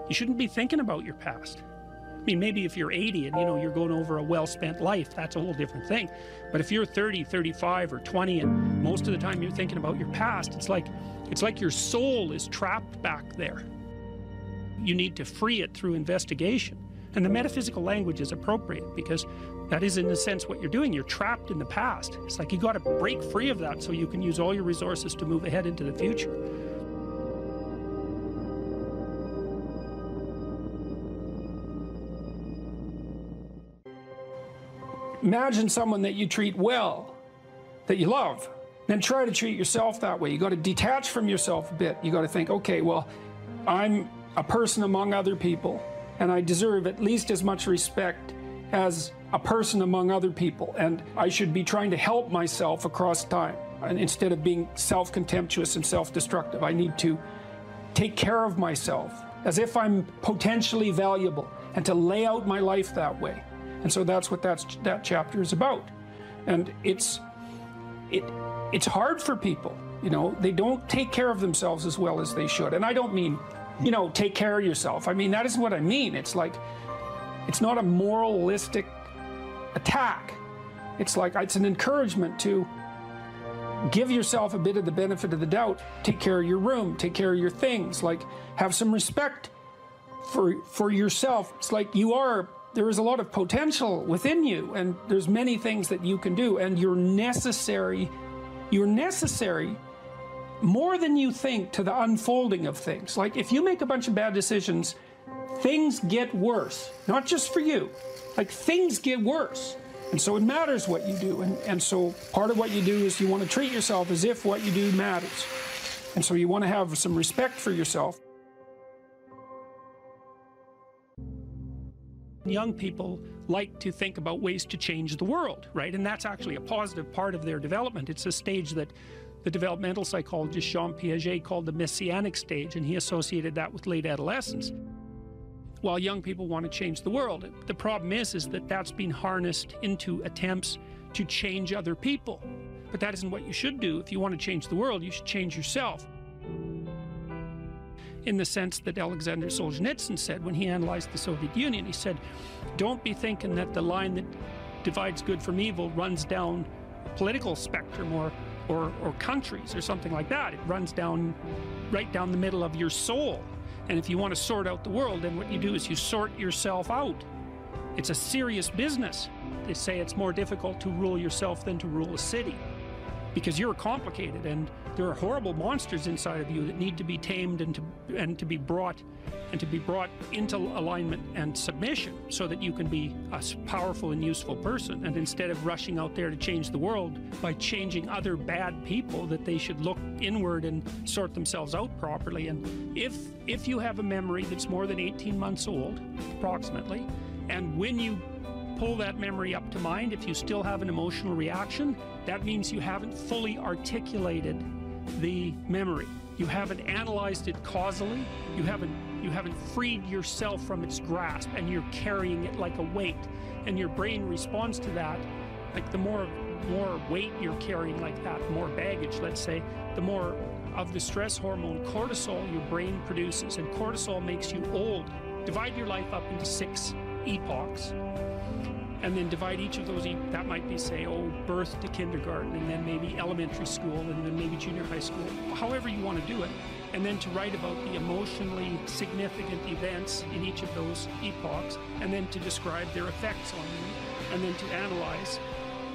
Speaker 2: You shouldn't be thinking about your past. I mean, maybe if you're 80 and you're going over a well-spent life, that's a whole different thing. But if you're 30, 35, or 20, and most of the time you're thinking about your past, it's like your soul is trapped back there. You need to free it through investigation. And the metaphysical language is appropriate, because that is, in a sense, what you're doing. You're trapped in the past. It's like you got to break free of that so you can use all your resources to move ahead into the future. Imagine someone that you treat well,
Speaker 5: that you love, then try to treat yourself that way. You got to detach from yourself a bit. You got to think, okay, well, I'm a person among other people, and I deserve at least as much respect as a person among other people, and I should be trying to help myself across time. And instead of being self-contemptuous and self-destructive, I need to take care of myself as if I'm potentially valuable, and to lay out my life that way. And so that's what that chapter is about. And it's hard for people, you know. They don't take care of themselves as well as they should. And I don't mean, you know, take care of yourself. I mean, that isn't what I mean. It's like, it's not a moralistic attack. It's like, it's an encouragement to give yourself a bit of the benefit of the doubt. Take care of your room, take care of your things, like have some respect for yourself. It's like there is a lot of potential within you, and there's many things that you can do, and you're necessary more than you think to the unfolding of things. Like if you make a bunch of bad decisions, things get worse, not just for you, like things get worse. And so it matters what you do, and so part of what you do is you want to treat yourself as if what you do matters. And so you want to have some respect for yourself.
Speaker 2: Young people like to think about ways to change the world, right? And that's actually a positive part of their development. It's a stage that the developmental psychologist Jean Piaget called the messianic stage, and he associated that with late adolescence. While young people want to change the world, the problem is that that's been harnessed into attempts to change other people. But that isn't what you should do. If you want to change the world, you should change yourself. In the sense that Alexander Solzhenitsyn said when he analyzed the Soviet Union, he said, don't be thinking that the line that divides good from evil runs down a political spectrum or countries or something like that. It runs down right down the middle of your soul. And if you want to sort out the world, then what you do is you sort yourself out. It's a serious business. They say it's more difficult to rule yourself than to rule a city, because you're complicated, and there are horrible monsters inside of you that need to be tamed and to be brought into alignment and submission, so that you can be a powerful and useful person. And instead of rushing out there to change the world by changing other bad people, that they should look inward and sort themselves out properly. And if you have a memory that's more than 18 months old, approximately, and when you pull that memory up to mind, if you still have an emotional reaction, that means you haven't fully articulated the memory. You haven't analyzed it causally. You haven't freed yourself from its grasp, and you're carrying it like a weight. And your brain responds to that. Like the more weight you're carrying like that, more baggage, let's say, the more of the stress hormone cortisol your brain produces. And cortisol makes you old. Divide your life up into 6 epochs. And then divide each of those, that might be, say, birth to kindergarten, and then maybe elementary school, and then maybe junior high school, however you want to do it. And then to write about the emotionally significant events in each of those epochs, and then to describe their effects on you, and then to analyze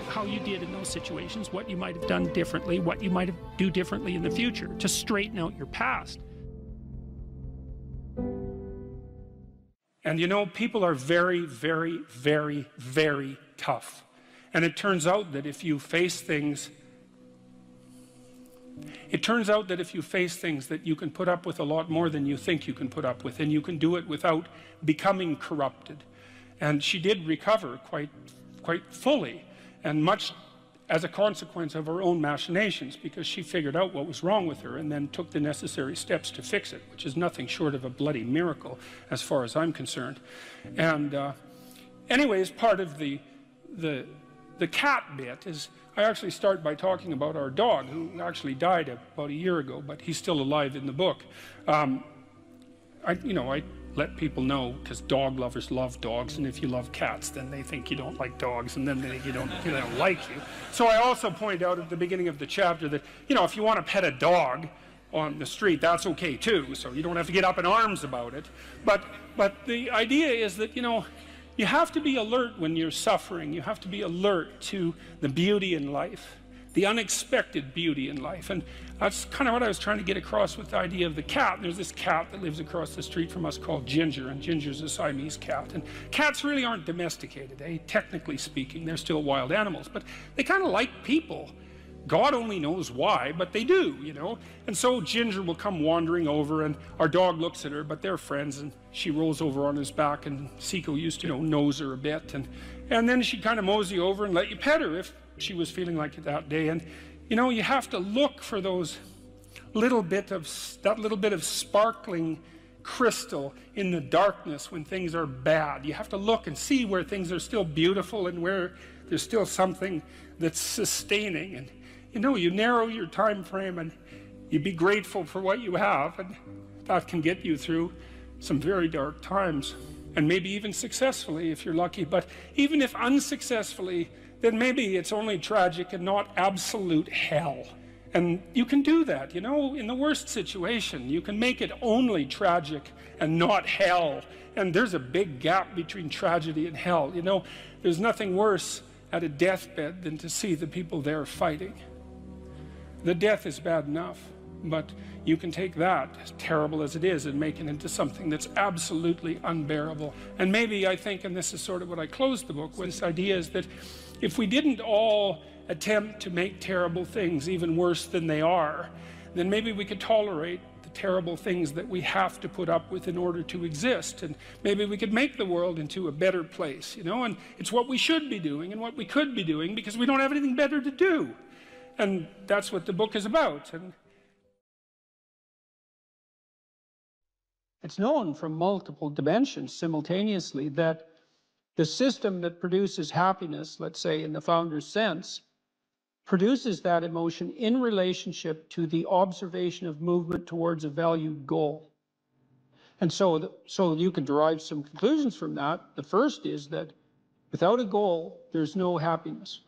Speaker 2: how you did in those situations, what you might have done differently, what you might do differently in the future, to straighten out your past. And you know, people are very, very, very, very tough. And it turns out that if you face things, that you can put up with a lot more than you think you can put up with, and you can do it without becoming corrupted. And she did recover quite fully, and much as a consequence of her own machinations, because she figured out what was wrong with her and then took the necessary steps to fix it, which is nothing short of a bloody miracle as far as I'm concerned. And anyways, part of the cat bit is, I actually start by talking about our dog, who actually died about a year ago, but he's still alive in the book. I let people know, because dog lovers love dogs, and if you love cats, then they think you don't like dogs, and then they don't like you. So I also point out at the beginning of the chapter that, you know, if you want to pet a dog on the street, that's okay too, so you don't have to get up in arms about it. But the idea is that, you know, you have to be alert when you're suffering. You have to be alert to the beauty in life, the unexpected beauty in life. And that's kind of what I was trying to get across with the idea of the cat. There's this cat that lives across the street from us called Ginger, and Ginger's a Siamese cat. And cats really aren't domesticated, technically speaking. They're still wild animals, but they kind of like people.
Speaker 5: God only knows why, but they do, you know. And so Ginger will come wandering over, and our dog looks at her, but they're friends, and she rolls over on his back, and Seiko used to, you know, nose her a bit, and then she'd kind of mosey over and let you pet her if she was feeling like it that day. And you know, you have to look for those that little bit of sparkling crystal in the darkness when things are bad. You have to look and see where things are still beautiful and where there's still something that's sustaining. And you know, you narrow your time frame and you be grateful for what you have, and that can get you through some very dark times, and maybe even successfully if you're lucky. But even if unsuccessfully, then maybe it's only tragic and not absolute hell. And you can do that, you know, in the worst situation. You can make it only tragic and not hell. And there's a big gap between tragedy and hell. You know, there's nothing worse at a deathbed than to see the people there fighting. The death is bad enough, but you can take that, as terrible as it is, and make it into something that's absolutely unbearable. And maybe I think, and this is sort of what I closed the book with, this idea is that if we didn't all attempt to make terrible things even worse than they are, then maybe we could tolerate the terrible things that we have to put up with in order to exist, and maybe we could make the world into a better place, you know. And it's what we should be doing and what we could be doing, because we don't have anything better to do. And that's what the book is about. And
Speaker 6: it's known from multiple dimensions simultaneously that the system that produces happiness, let's say in the founder's sense, produces that emotion in relationship to the observation of movement towards a valued goal. And so you can derive some conclusions from that. The first is that without a goal, there's no happiness,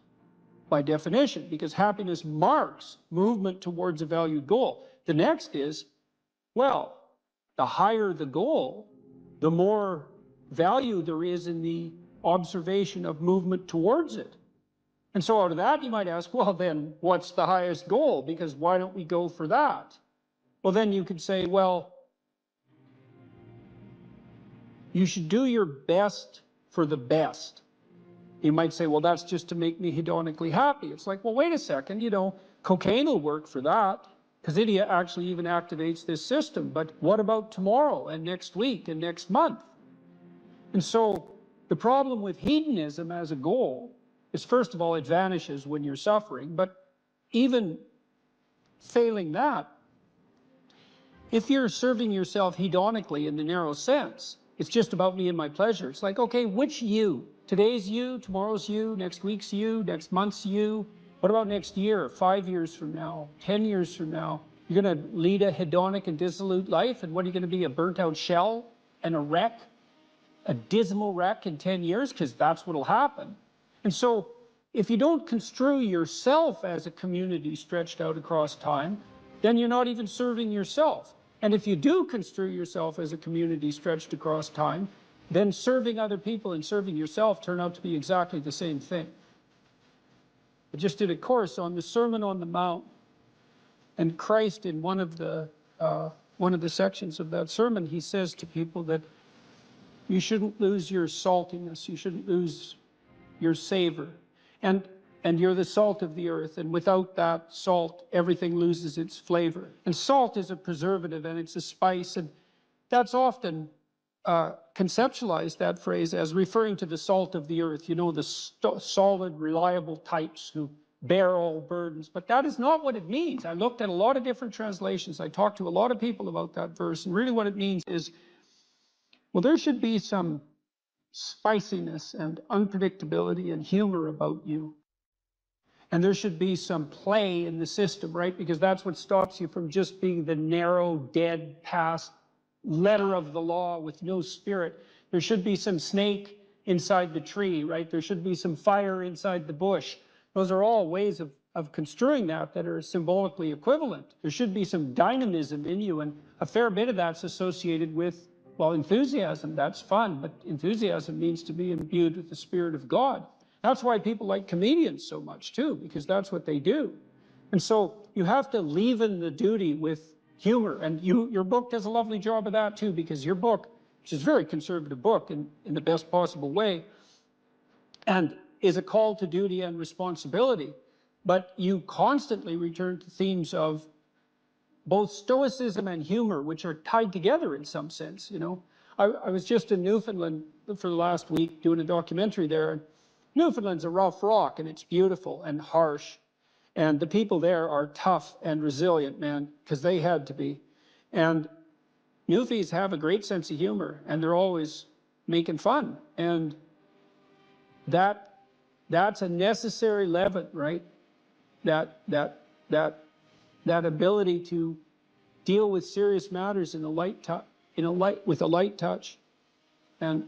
Speaker 6: by definition, because happiness marks movement towards a valued goal. The next is, well, the higher the goal, the more value there is in the observation of movement towards it. And so out of that, you might ask, well, then what's the highest goal? Because why don't we go for that? Well, then you could say, well, you should do your best for the best. You might say, well, that's just to make me hedonically happy. It's like, well, wait a second, you know, cocaine will work for that, because it actually even activates this system. But what about tomorrow and next week and next month? And so the problem with hedonism as a goal is, first of all, it vanishes when you're suffering. But even failing that, if you're serving yourself hedonically in the narrow sense, it's just about me and my pleasure. It's like, okay, which you? Today's you, tomorrow's you, next week's you, next month's you. What about next year, 5 years from now, 10 years from now? You're going to lead a hedonic and dissolute life, and what are you going to be, a burnt-out shell and a wreck, a dismal wreck in 10 years? Because that's what will happen. And so if you don't construe yourself as a community stretched out across time, then you're not even serving yourself. And if you do construe yourself as a community stretched across time, then serving other people and serving yourself turn out to be exactly the same thing. I just did a course on the Sermon on the Mount, and Christ, in one of the sections of that sermon, he says to people that you shouldn't lose your saltiness, you shouldn't lose your savor, and you're the salt of the earth, and without that salt, everything loses its flavor. And salt is a preservative, and it's a spice, and that's often conceptualized, that phrase, as referring to the salt of the earth, you know, the solid, reliable types who bear all burdens. But that is not what it means. I looked at a lot of different translations. I talked to a lot of people about that verse, and really what it means is, well, there should be some spiciness and unpredictability and humor about you. And there should be some play in the system, right? Because that's what stops you from just being the narrow, dead, past letter of the law with no spirit. There should be some snake inside the tree, right? There should be some fire inside the bush. Those are all ways of construing that are symbolically equivalent. There should be some dynamism in you, and a fair bit of that's associated with, well, enthusiasm. That's fun, but enthusiasm means to be imbued with the Spirit of God. That's why people like comedians so much too, because that's what they do. And so you have to leaven the duty with humor, and your book does a lovely job of that too, because your book, which is a very conservative book in the best possible way, and is a call to duty and responsibility, but you constantly return to themes of both stoicism and humor, which are tied together in some sense, you know. I was just in Newfoundland for the last week doing a documentary there. And Newfoundland's a rough rock, and it's beautiful and harsh. And the people there are tough and resilient, man, because they had to be. And Newfies have a great sense of humor, and they're always making fun. And that's a necessary leaven, right? That ability to deal with serious matters in a light with a light touch. And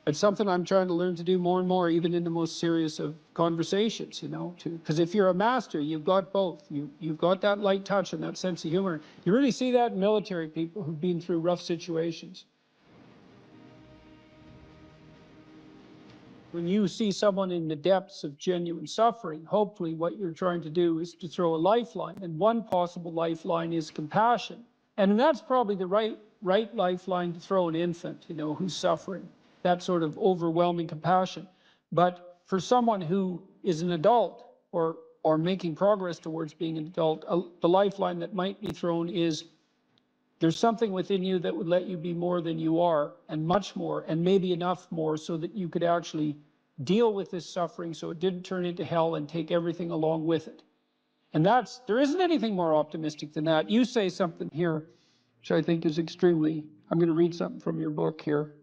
Speaker 6: it's something I'm trying to learn to do more and more, even in the most serious of conversations, you know, because if you're a master, you've got both. You've got that light touch and that sense of humor. You really see that in military people who've been through rough situations. When you see someone in the depths of genuine suffering, hopefully what you're trying to do is to throw a lifeline. And one possible lifeline is compassion. And that's probably the right lifeline to throw an infant, you know, who's suffering. That sort of overwhelming compassion. But for someone who is an adult or making progress towards being an adult, the lifeline that might be thrown is there's something within you that would let you be more than you are, and much more, and maybe enough more so that you could actually deal with this suffering so it didn't turn into hell and take everything along with it. And there isn't anything more optimistic than that. You say something here, which I think is extremely, I'm going to read something from your book here.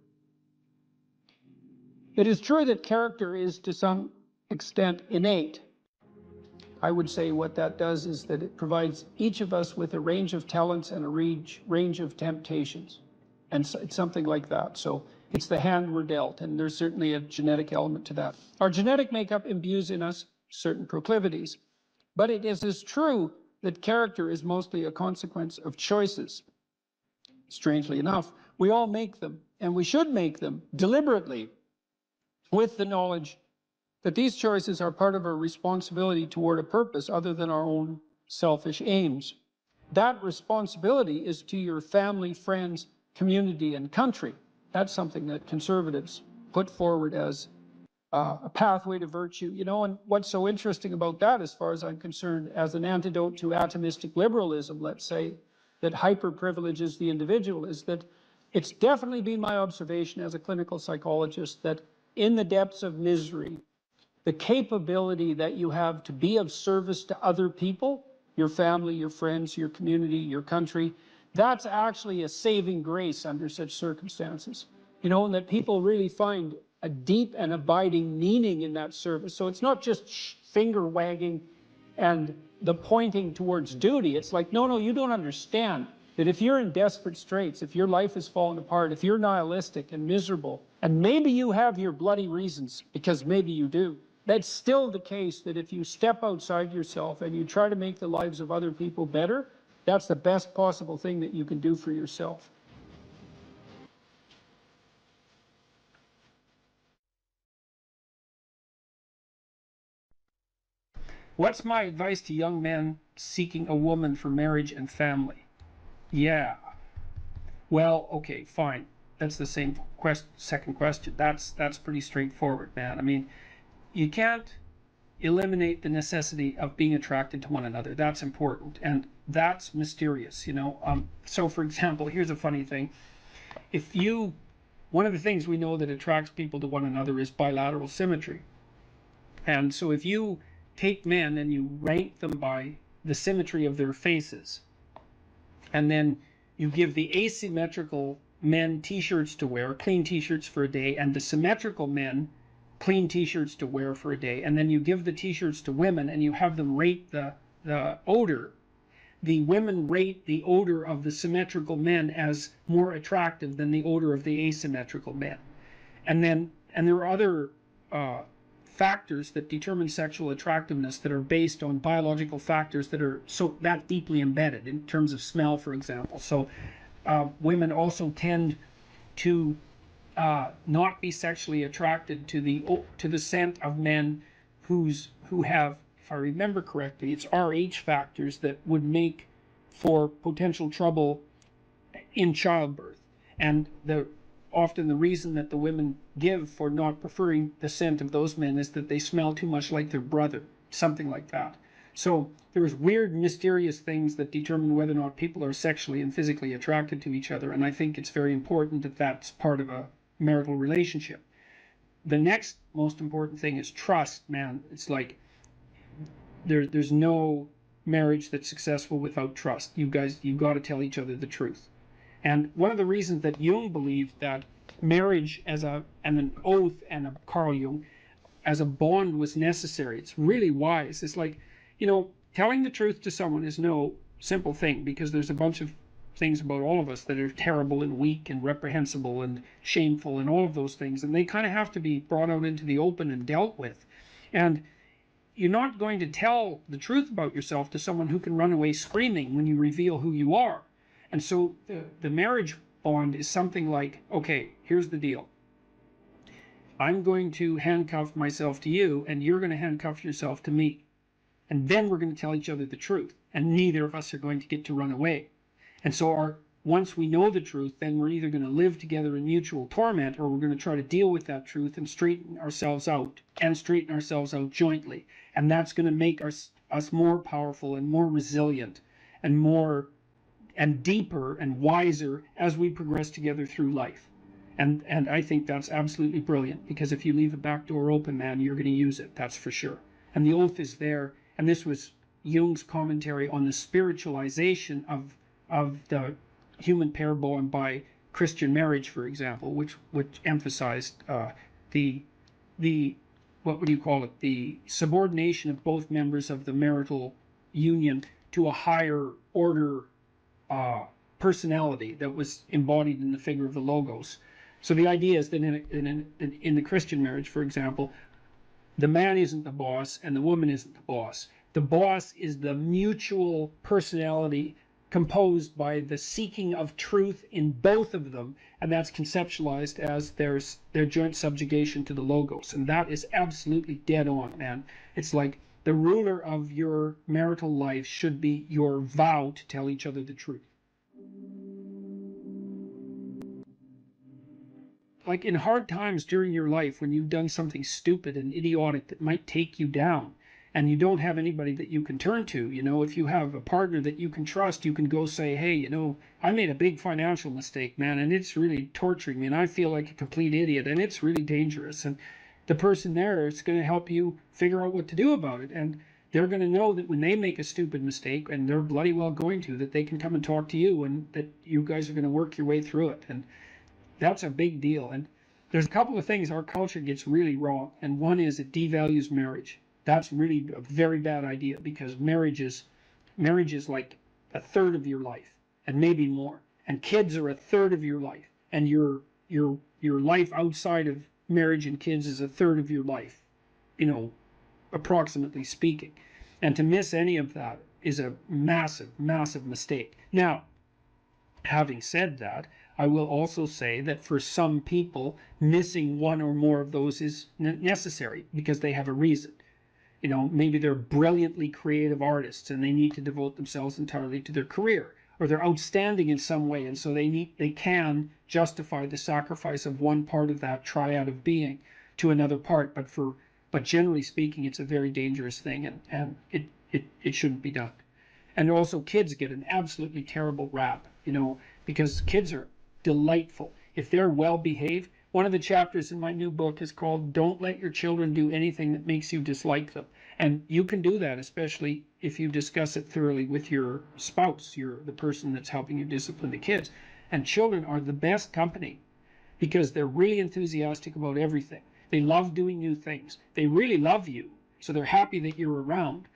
Speaker 6: It is true that character is to some extent innate. I would say what that does is that it provides each of us with a range of talents and a range of temptations. And so it's something like that. So it's the hand we're dealt, and there's certainly a genetic element to that. Our genetic makeup imbues in us certain proclivities. But it is as true that character is mostly a consequence of choices. Strangely enough, we all make them, and we should make them deliberately with the knowledge that these choices are part of our responsibility toward a purpose other than our own selfish aims. That responsibility is to your family, friends, community, and country. That's something that conservatives put forward as a pathway to virtue, you know. And what's so interesting about that, as far as I'm concerned, as an antidote to atomistic liberalism, let's say, that hyper-privileges the individual, is that it's definitely been my observation as a clinical psychologist that in the depths of misery, the capability that you have to be of service to other people, your family, your friends, your community, your country, that's actually a saving grace under such circumstances. You know, and that people really find a deep and abiding meaning in that service. So it's not just finger wagging and the pointing towards duty. It's like, no, you don't understand that if you're in desperate straits, if your life is falling apart, if you're nihilistic and miserable, and maybe you have your bloody reasons, because maybe you do, that's still the case that if you step outside yourself and you try to make the lives of other people better, that's the best possible thing that you can do for yourself.
Speaker 5: What's my advice to young men seeking a woman for marriage and family? Yeah. Well, okay, fine. That's the same second question. That's pretty straightforward, man. I mean, you can't eliminate the necessity of being attracted to one another. That's important, and that's mysterious, you know. So for example, here's a funny thing. One of the things we know that attracts people to one another is bilateral symmetry. And so if you take men and you rank them by the symmetry of their faces, and then you give the asymmetrical men t-shirts to wear, clean t-shirts for a day, and the symmetrical men clean t-shirts to wear for a day, and then you give the t-shirts to women and you have them rate the odor. The women rate the odor of the symmetrical men as more attractive than the odor of the asymmetrical men. And there are other factors that determine sexual attractiveness that are based on biological factors that are that deeply embedded, in terms of smell, for example. So women also tend to not be sexually attracted to the scent of men who have, if I remember correctly, it's RH factors that would make for potential trouble in childbirth. And often the reason that the women give for not preferring the scent of those men is that they smell too much like their brother, something like that.
Speaker 6: So there's weird, mysterious things that determine whether or not people are sexually and physically attracted to each other. And I think it's very important that that's part of a marital relationship. The next most important thing is trust, man. It's like there's no marriage that's successful without trust. You guys, you've got to tell each other the truth. And one of the reasons that Jung believed that marriage and an oath and Carl Jung as a bond was necessary. It's really wise. It's like, you know, telling the truth to someone is no simple thing, because there's a bunch of things about all of us that are terrible and weak and reprehensible and shameful and all of those things, and they kind of have to be brought out into the open and dealt with. And you're not going to tell the truth about yourself to someone who can run away screaming when you reveal who you are. And so the marriage bond is something like, okay, here's the deal. I'm going to handcuff myself to you, and you're going to handcuff yourself to me. And then we're going to tell each other the truth, and neither of us are going to get to run away. And so once we know the truth, then we're either going to live together in mutual torment, or we're going to try to deal with that truth and straighten ourselves out, and straighten ourselves out jointly. And that's going to make us more powerful and more resilient and more and deeper and wiser as we progress together through life. And I think that's absolutely brilliant, because if you leave a back door open, man, you're going to use it, that's for sure. And the oath is there. And this was Jung's commentary on the spiritualization of the human pair bond by Christian marriage, for example, which emphasized the what would you call it, the subordination of both members of the marital union to a higher order personality that was embodied in the figure of the logos. So the idea is that in the Christian marriage, for example, the man isn't the boss and the woman isn't the boss. The boss is the mutual personality composed by the seeking of truth in both of them, and that's conceptualized as their joint subjugation to the logos. And that is absolutely dead on, man. It's like the ruler of your marital life should be your vow to tell each other the truth. Like in hard times during your life, when you've done something stupid and idiotic that might take you down, and you don't have anybody that you can turn to, you know, if you have a partner that you can trust, you can go say, hey, you know, I made a big financial mistake, man, and it's really torturing me, and I feel like a complete idiot, and it's really dangerous. And the person there is going to help you figure out what to do about it. And they're going to know that when they make a stupid mistake, and they're bloody well going to, that they can come and talk to you, and that you guys are going to work your way through it. And that's a big deal. And there's a couple of things our culture gets really wrong. And one is it devalues marriage. That's really a very bad idea, because marriage is like a third of your life, and maybe more. And kids are a third of your life. And your life outside of marriage and kids is a third of your life, you know, approximately speaking. And to miss any of that is a massive, massive mistake. Now, having said that, I will also say that for some people, missing one or more of those is necessary, because they have a reason. You know, maybe they're brilliantly creative artists and they need to devote themselves entirely to their career, or they're outstanding in some way, and so they can justify the sacrifice of one part of that triad of being to another part. But generally speaking, it's a very dangerous thing, and it shouldn't be done. And also, kids get an absolutely terrible rap, you know, because kids are delightful if they're well behaved. One of the chapters in my new book is called Don't Let Your Children Do Anything That Makes You Dislike Them. And you can do that, especially if you discuss it thoroughly with your spouse, the person that's helping you discipline the kids. And children are the best company, because they're really enthusiastic about everything. They love doing new things. They really love you, so they're happy that you're around.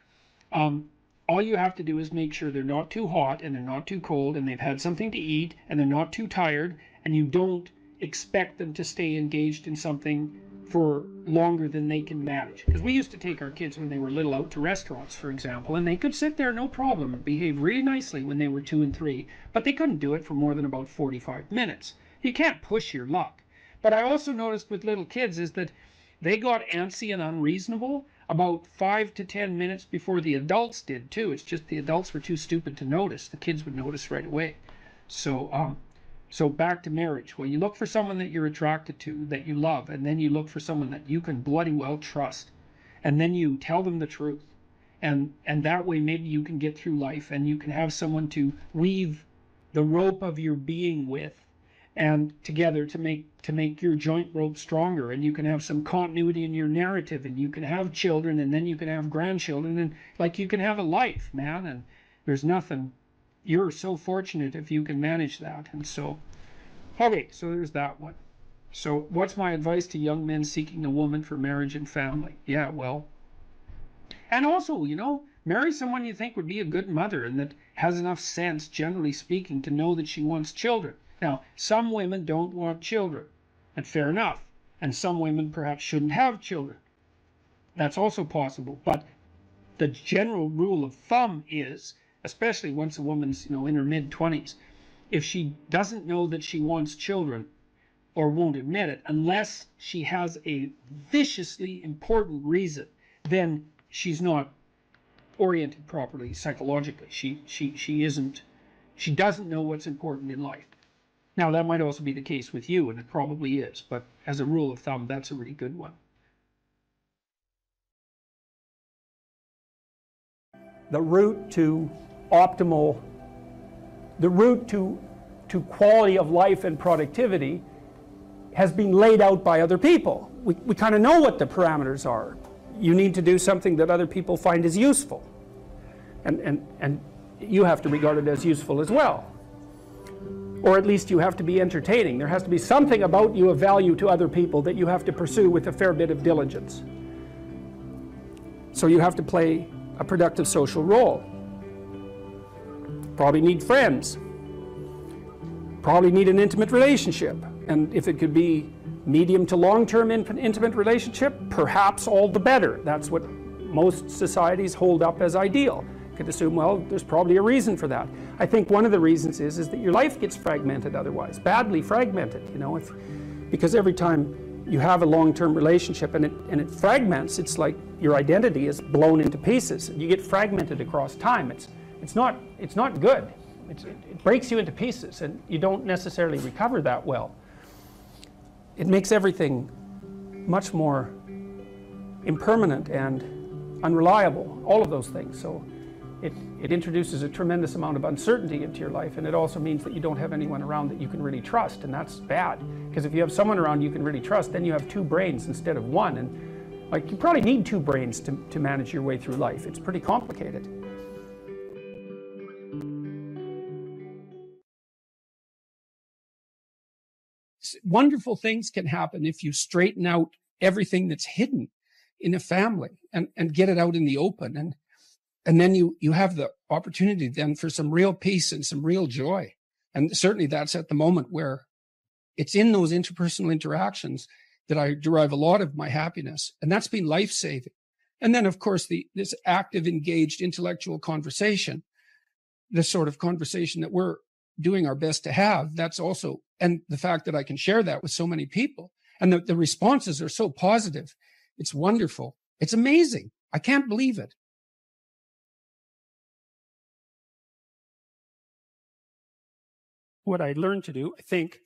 Speaker 6: All you have to do is make sure they're not too hot and they're not too cold, and they've had something to eat and they're not too tired, and you don't expect them to stay engaged in something for longer than they can manage. Because we used to take our kids when they were little out to restaurants, for example, and they could sit there no problem and behave really nicely when they were 2 and 3, but they couldn't do it for more than about 45 minutes. You can't push your luck. But I also noticed with little kids is that they got antsy and unreasonable about 5 to 10 minutes before the adults did too. It's just the adults were too stupid to notice. The kids would notice right away. So back to marriage. Well, you look for someone that you're attracted to, that you love, and then you look for someone that you can bloody well trust. And then you tell them the truth. And that way maybe you can get through life and you can have someone to weave the rope of your being with, and together to make your joint rope stronger, and you can have some continuity in your narrative, and you can have children, and then you can have grandchildren, and like you can have a life, man. And there's nothing, you're so fortunate if you can manage that. And so, okay, so there's that one. So what's my advice to young men seeking a woman for marriage and family? Yeah, well, and also, you know, marry someone you think would be a good mother and that has enough sense, generally speaking, to know that she wants children. Now, some women don't want children, and fair enough. And some women perhaps shouldn't have children. That's also possible. But the general rule of thumb is, especially once a woman's, you know, in her mid-20s, if she doesn't know that she wants children, or won't admit it, unless she has a viciously important reason, then she's not oriented properly psychologically. She doesn't know what's important in life. Now, that might also be the case with you, and it probably is, but as a rule of thumb, that's a really good one.
Speaker 2: The route to optimal, the route to quality of life and productivity has been laid out by other people. We kind of know what the parameters are. You need to do something that other people find is useful. And you have to regard it as useful as well. Or at least you have to be entertaining. There has to be something about you of value to other people that you have to pursue with a fair bit of diligence. So you have to play a productive social role. Probably need friends. Probably need an intimate relationship. And if it could be medium to long-term intimate relationship, perhaps all the better. That's what most societies hold up as ideal. You could assume, well, there's probably a reason for that. I think one of the reasons is that your life gets fragmented otherwise, badly fragmented, you know, because every time you have a long-term relationship and it fragments, it's like your identity is blown into pieces. You get fragmented across time. It's not good. It breaks you into pieces, and you don't necessarily recover that well. It makes everything much more impermanent and unreliable, all of those things. So it introduces a tremendous amount of uncertainty into your life, and it also means that you don't have anyone around that you can really trust, and that's bad. Because if you have someone around you can really trust, then you have two brains instead of one, and like you probably need two brains to manage your way through life. It's pretty complicated. Wonderful things can happen if you straighten out everything that's hidden in a family and get it out in the open. And then you have the opportunity then for some real peace and some real joy. And certainly that's at the moment where it's in those interpersonal interactions that I derive a lot of my happiness. And that's been life-saving. And then, of course, this active, engaged intellectual conversation, the sort of conversation that we're doing our best to have, that's also, and the fact that I can share that with so many people, and the responses are so positive. It's wonderful. It's amazing. I can't believe it. What I learned to do, I think,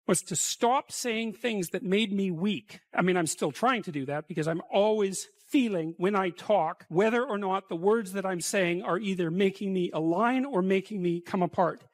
Speaker 2: was to stop saying things that made me weak. I mean, I'm still trying to do that because I'm always feeling when I talk whether or not the words that I'm saying are either making me align or making me come apart.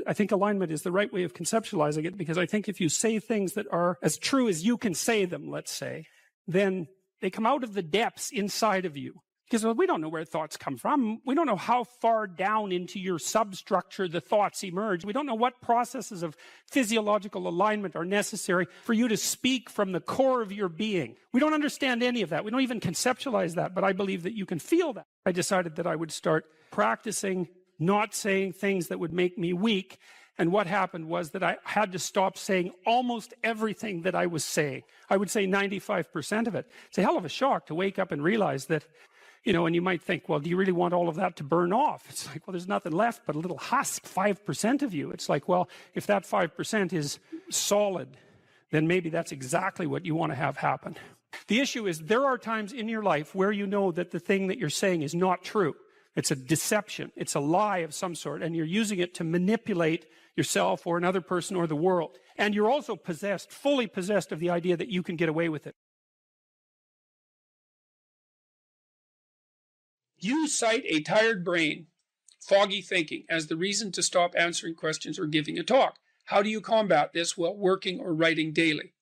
Speaker 2: I think alignment is the right way of conceptualizing it, because I think if you say things that are as true as you can say them, let's say, then they come out of the depths inside of you. Because we don't know where thoughts come from. We don't know how far down into your substructure the thoughts emerge. We don't know what processes of physiological alignment are necessary for you to speak from the core of your being. We don't understand any of that. We don't even conceptualize that, but I believe that you can feel that. I decided that I would start practicing not saying things that would make me weak. And what happened was that I had to stop saying almost everything that I was saying. I would say 95% of it. It's a hell of a shock to wake up and realize that, you know, and you might think, well, do you really want all of that to burn off? It's like, well, there's nothing left but a little husk, 5% of you. It's like, well, if that 5% is solid, then maybe that's exactly what you want to have happen. The issue is there are times in your life where you know that the thing that you're saying is not true. It's a deception. It's a lie of some sort, and you're using it to manipulate yourself or another person or the world. And you're also possessed, fully possessed of the idea that you can get away with it.
Speaker 6: You cite a tired brain, foggy thinking, as the reason to stop answering questions or giving a talk. How do you combat this while working or writing daily?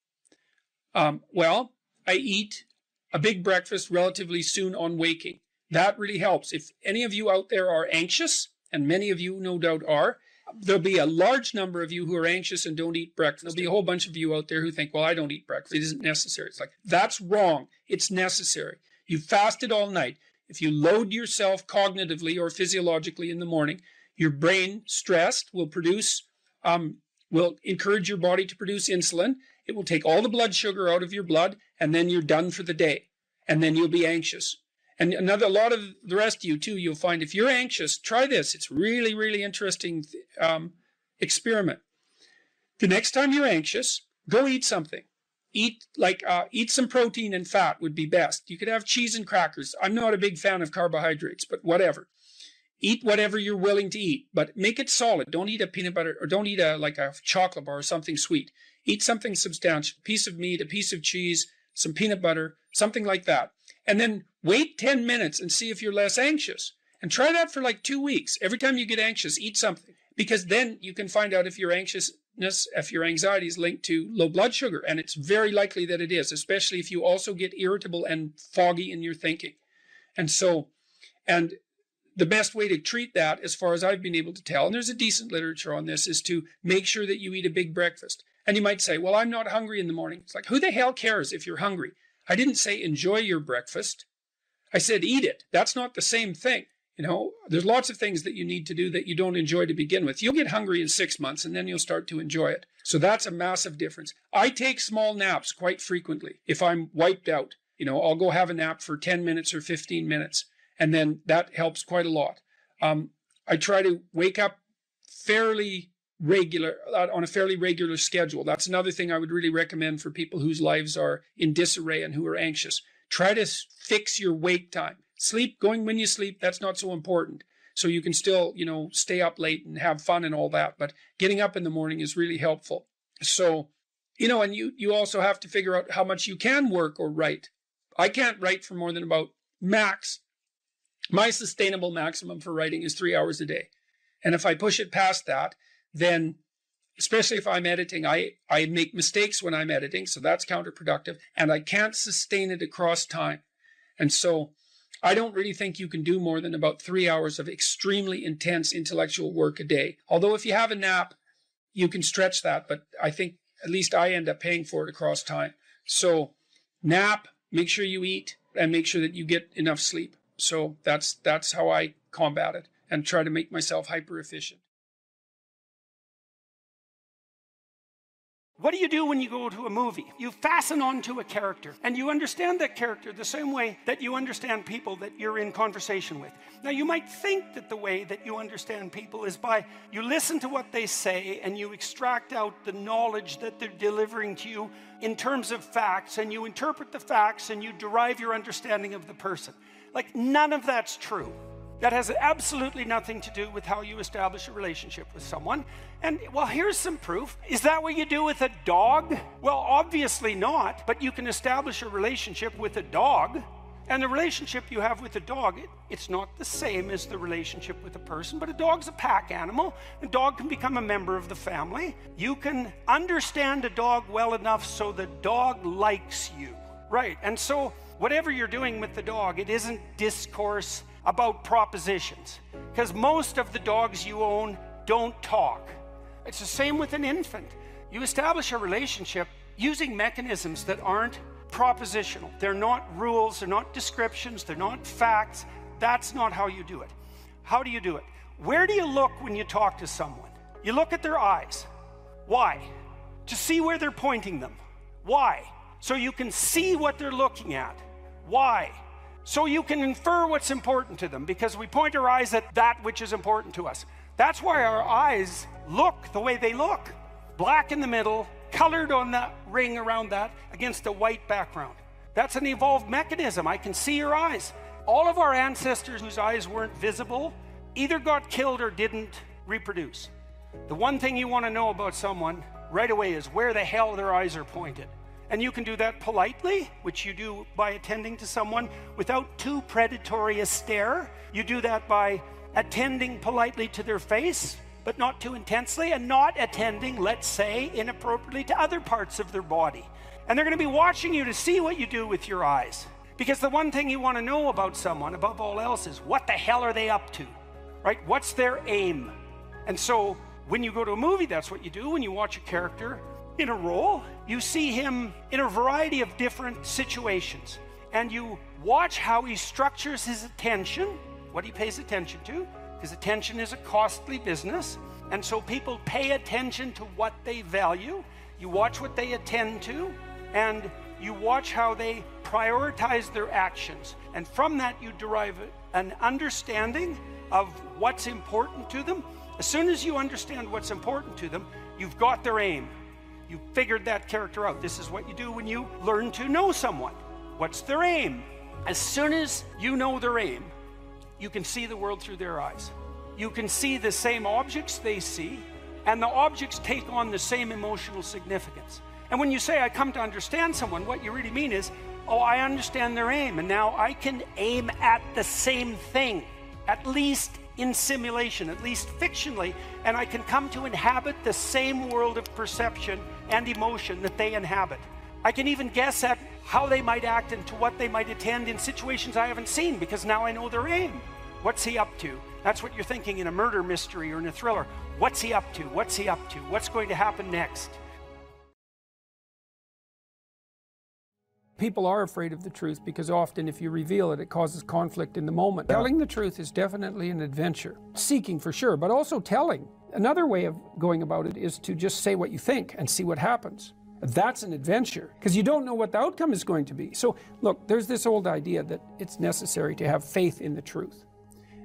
Speaker 6: Well, I eat a big breakfast relatively soon on waking. That really helps. If any of you out there are anxious, and many of you no doubt are, there'll be a large number of you who are anxious and don't eat breakfast. There'll be a whole bunch of you out there who think, well, I don't eat breakfast. It isn't necessary. It's like, that's wrong. It's necessary. You fasted all night. If you load yourself cognitively or physiologically in the morning, your brain, stressed, will encourage your body to produce insulin. It will take all the blood sugar out of your blood, and then you're done for the day. And then you'll be anxious. And a lot of the rest of you too, you'll find if you're anxious, try this. It's really, really interesting experiment. The next time you're anxious, go eat something. Eat some protein and fat would be best. You could have cheese and crackers. I'm not a big fan of carbohydrates, but whatever. Eat whatever you're willing to eat, but make it solid. Don't eat a peanut butter, or don't eat a chocolate bar or something sweet. Eat something substantial, a piece of meat, a piece of cheese, some peanut butter, something like that. And then wait 10 minutes and see if you're less anxious. And try that for like 2 weeks. Every time you get anxious, eat something. Because then you can find out if your anxiety is linked to low blood sugar. And it's very likely that it is, especially if you also get irritable and foggy in your thinking. And the best way to treat that, as far as I've been able to tell, and there's a decent literature on this, is to make sure that you eat a big breakfast. And you might say, well, I'm not hungry in the morning. It's like, who the hell cares if you're hungry? I didn't say enjoy your breakfast. I said eat it. That's not the same thing. There's lots of things that you need to do that you don't enjoy to begin with. You'll get hungry in 6 months, and then you'll start to enjoy it. So that's a massive difference. I take small naps quite frequently. If I'm wiped out, I'll go have a nap for 10 minutes or 15 minutes. And then that helps quite a lot. I try to wake up on a fairly regular schedule. That's another thing I would really recommend for people whose lives are in disarray and who are anxious. Try to fix your wake time. Going when you sleep, that's not so important. So you can still, stay up late and have fun and all that. But getting up in the morning is really helpful. So, and you also have to figure out how much you can work or write. I can't write for more than about my sustainable maximum for writing is 3 hours a day. And if I push it past that, then, especially if I'm editing, I make mistakes when I'm editing, so that's counterproductive, and I can't sustain it across time. And so I don't really think you can do more than about 3 hours of extremely intense intellectual work a day. Although if you have a nap, you can stretch that, but I think at least I end up paying for it across time. So nap, make sure you eat, and make sure that you get enough sleep. So that's how I combat it and try to make myself hyper efficient.
Speaker 2: What do you do when you go to a movie? You fasten onto a character, and you understand that character the same way that you understand people that you're in conversation with. Now, you might think that the way that you understand people is by you listen to what they say and you extract out the knowledge that they're delivering to you in terms of facts, and you interpret the facts and you derive your understanding of the person. Like, none of that's true. That has absolutely nothing to do with how you establish a relationship with someone. And, well, here's some proof. Is that what you do with a dog? Well, obviously not, but you can establish a relationship with a dog. And the relationship you have with a dog, it's not the same as the relationship with a person, but a dog's a pack animal. A dog can become a member of the family. You can understand a dog well enough so the dog likes you. Right, and so whatever you're doing with the dog, it isn't discourse about propositions, because most of the dogs you own don't talk. It's the same with an infant. You establish a relationship using mechanisms that aren't propositional. They're not rules, they're not descriptions, they're not facts. That's not how you do it. How do you do it? Where do you look when you talk to someone? You look at their eyes. Why? To see where they're pointing them. Why? So you can see what they're looking at. Why? So you can infer what's important to them, because we point our eyes at that which is important to us. That's why our eyes look the way they look. Black in the middle, colored on that ring around that against a white background. That's an evolved mechanism. I can see your eyes. All of our ancestors whose eyes weren't visible either got killed or didn't reproduce. The one thing you want to know about someone right away is where the hell their eyes are pointed. And you can do that politely, which you do by attending to someone without too predatory a stare. You do that by attending politely to their face, but not too intensely, and not attending, let's say, inappropriately to other parts of their body. And they're going to be watching you to see what you do with your eyes. Because the one thing you want to know about someone, above all else, is what the hell are they up to, right? What's their aim? And so when you go to a movie, that's what you do. When you watch a character in a role, you see him in a variety of different situations. And you watch how he structures his attention, what he pays attention to, because attention is a costly business. And so people pay attention to what they value. You watch what they attend to, and you watch how they prioritize their actions. And from that, you derive an understanding of what's important to them. As soon as you understand what's important to them, you've got their aim. You've figured that character out. This is what you do when you learn to know someone. What's their aim? As soon as you know their aim, you can see the world through their eyes. You can see the same objects they see, and the objects take on the same emotional significance. And when you say, I come to understand someone, what you really mean is, oh, I understand their aim, and now I can aim at the same thing, at least in simulation, at least fictionally, and I can come to inhabit the same world of perception and emotion that they inhabit. I can even guess at how they might act and to what they might attend in situations I haven't seen, because now I know their aim. What's he up to? That's what you're thinking in a murder mystery or in a thriller. What's he up to? What's he up to? What's going to happen next?
Speaker 5: People are afraid of the truth because often if you reveal it, it causes conflict in the moment. Telling the truth is definitely an adventure. Seeking for sure, but also telling. Another way of going about it is to just say what you think and see what happens. That's an adventure because you don't know what the outcome is going to be. So look, there's this old idea that it's necessary to have faith in the truth.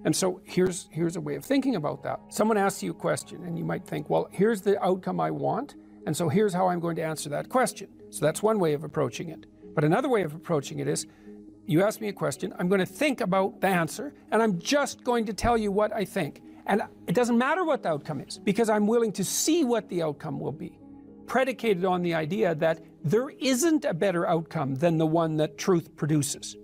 Speaker 5: And so here's a way of thinking about that. Someone asks you a question and you might think, well, here's the outcome I want, and so here's how I'm going to answer that question. So that's one way of approaching it. But another way of approaching it is, you ask me a question, I'm going to think about the answer, and I'm just going to tell you what I think. And it doesn't matter what the outcome is, because I'm willing to see what the outcome will be, predicated on the idea that there isn't a better outcome than the one that truth produces.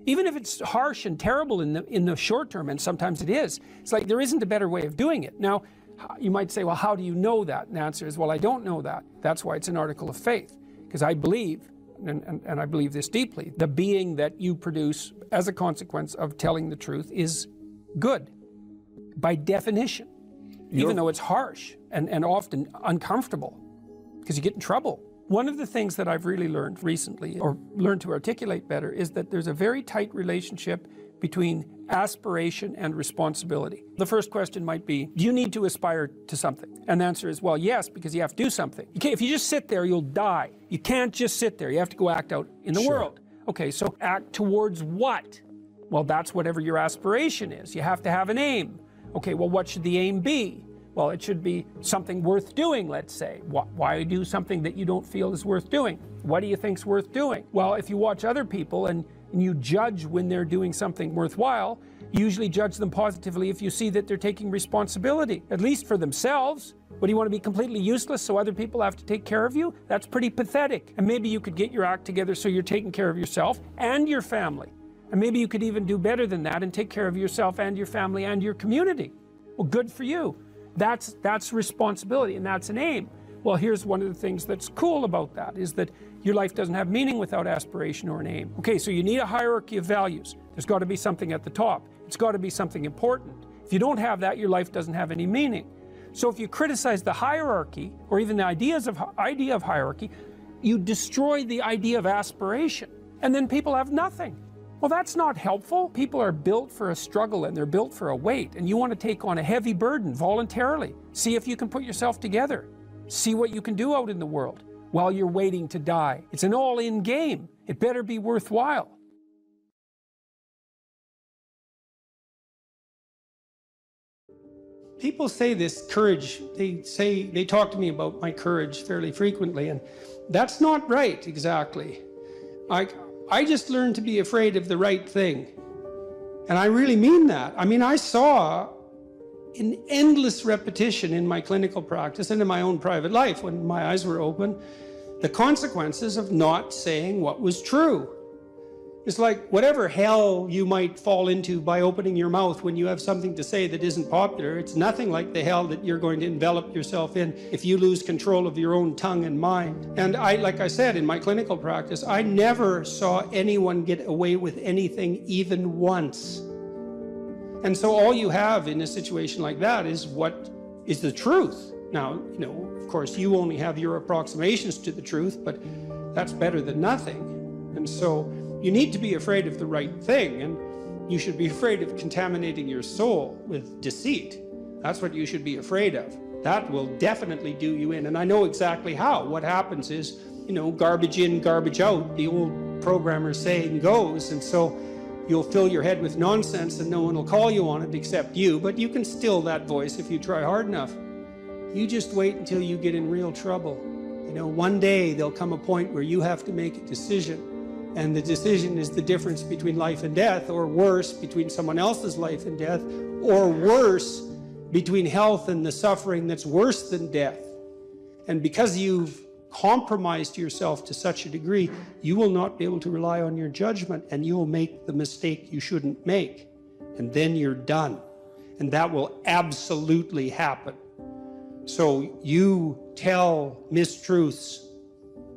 Speaker 5: Even if it's harsh and terrible in the short term, and sometimes it is, it's like there isn't a better way of doing it. Now, you might say, well, how do you know that? And the answer is, well, I don't know that. That's why it's an article of faith, because I believe, and I believe this deeply, the being that you produce as a consequence of telling the truth is good, by definition, even though it's harsh and often uncomfortable, because you get in trouble. One of the things that I've really learned recently, or learned to articulate better, is that there's a very tight relationship between aspiration and responsibility. The first question might be, do you need to aspire to something? And the answer is, well, yes, because you have to do something. If you just sit there, you'll die. You can't just sit there. You have to go act out in the world. Okay, so act towards what? Well, that's whatever your aspiration is. You have to have an aim. Okay, well, what should the aim be? Well, it should be something worth doing, let's say. Why do something that you don't feel is worth doing? What do you think's worth doing? Well, if you watch other people and you judge when they're doing something worthwhile, you usually judge them positively if you see that they're taking responsibility, at least for themselves. What, do you want to be completely useless so other people have to take care of you? That's pretty pathetic. And maybe you could get your act together so you're taking care of yourself and your family. And maybe you could even do better than that and take care of yourself and your family and your community. Well, good for you. That's responsibility, and that's an aim. Well, here's one of the things that's cool about that, is that your life doesn't have meaning without aspiration or an aim. Okay, so you need a hierarchy of values. There's got to be something at the top. It's got to be something important. If you don't have that, your life doesn't have any meaning. So if you criticize the hierarchy, or even the idea of hierarchy, you destroy the idea of aspiration, and then people have nothing. Well, that's not helpful. People are built for a struggle and they're built for a weight, and you want to take on a heavy burden voluntarily. See if you can put yourself together. See what you can do out in the world while you're waiting to die. It's an all-in game. It better be worthwhile.
Speaker 6: People say this courage, they talk to me about my courage fairly frequently, and that's not right exactly. I just learned to be afraid of the right thing. And I really mean that. I mean, I saw in endless repetition in my clinical practice and in my own private life, when my eyes were open,
Speaker 7: the consequences of not saying what was true. It's like whatever hell you might fall into by opening your mouth when you have something to say that isn't popular, it's nothing like the hell that you're going to envelop yourself in if you lose control of your own tongue and mind. And like I said, in my clinical practice, I never saw anyone get away with anything even once. And so all you have in a situation like that is what is the truth. Now, you know, of course, you only have your approximations to the truth, but that's better than nothing. And so you need to be afraid of the right thing, and you should be afraid of contaminating your soul with deceit. That's what you should be afraid of. That will definitely do you in, and I know exactly how. What happens is, you know, garbage in, garbage out, the old programmer saying goes, and so you'll fill your head with nonsense and no one will call you on it except you, but you can still that voice if you try hard enough. You just wait until you get in real trouble. You know, one day there'll come a point where you have to make a decision. And the decision is the difference between life and death, or worse, between someone else's life and death, or worse, between health and the suffering that's worse than death. And because you've compromised yourself to such a degree, you will not be able to rely on your judgment, and you will make the mistake you shouldn't make. And then you're done. And that will absolutely happen. So you tell mistruths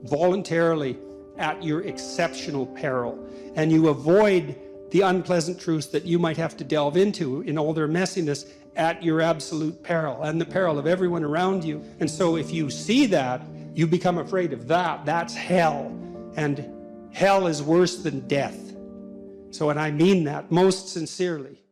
Speaker 7: voluntarily at your exceptional peril, and you avoid the unpleasant truths that you might have to delve into in all their messiness at your absolute peril and the peril of everyone around you. And so if you see that, you become afraid of that. That's hell, and hell is worse than death. So, and I mean that most sincerely.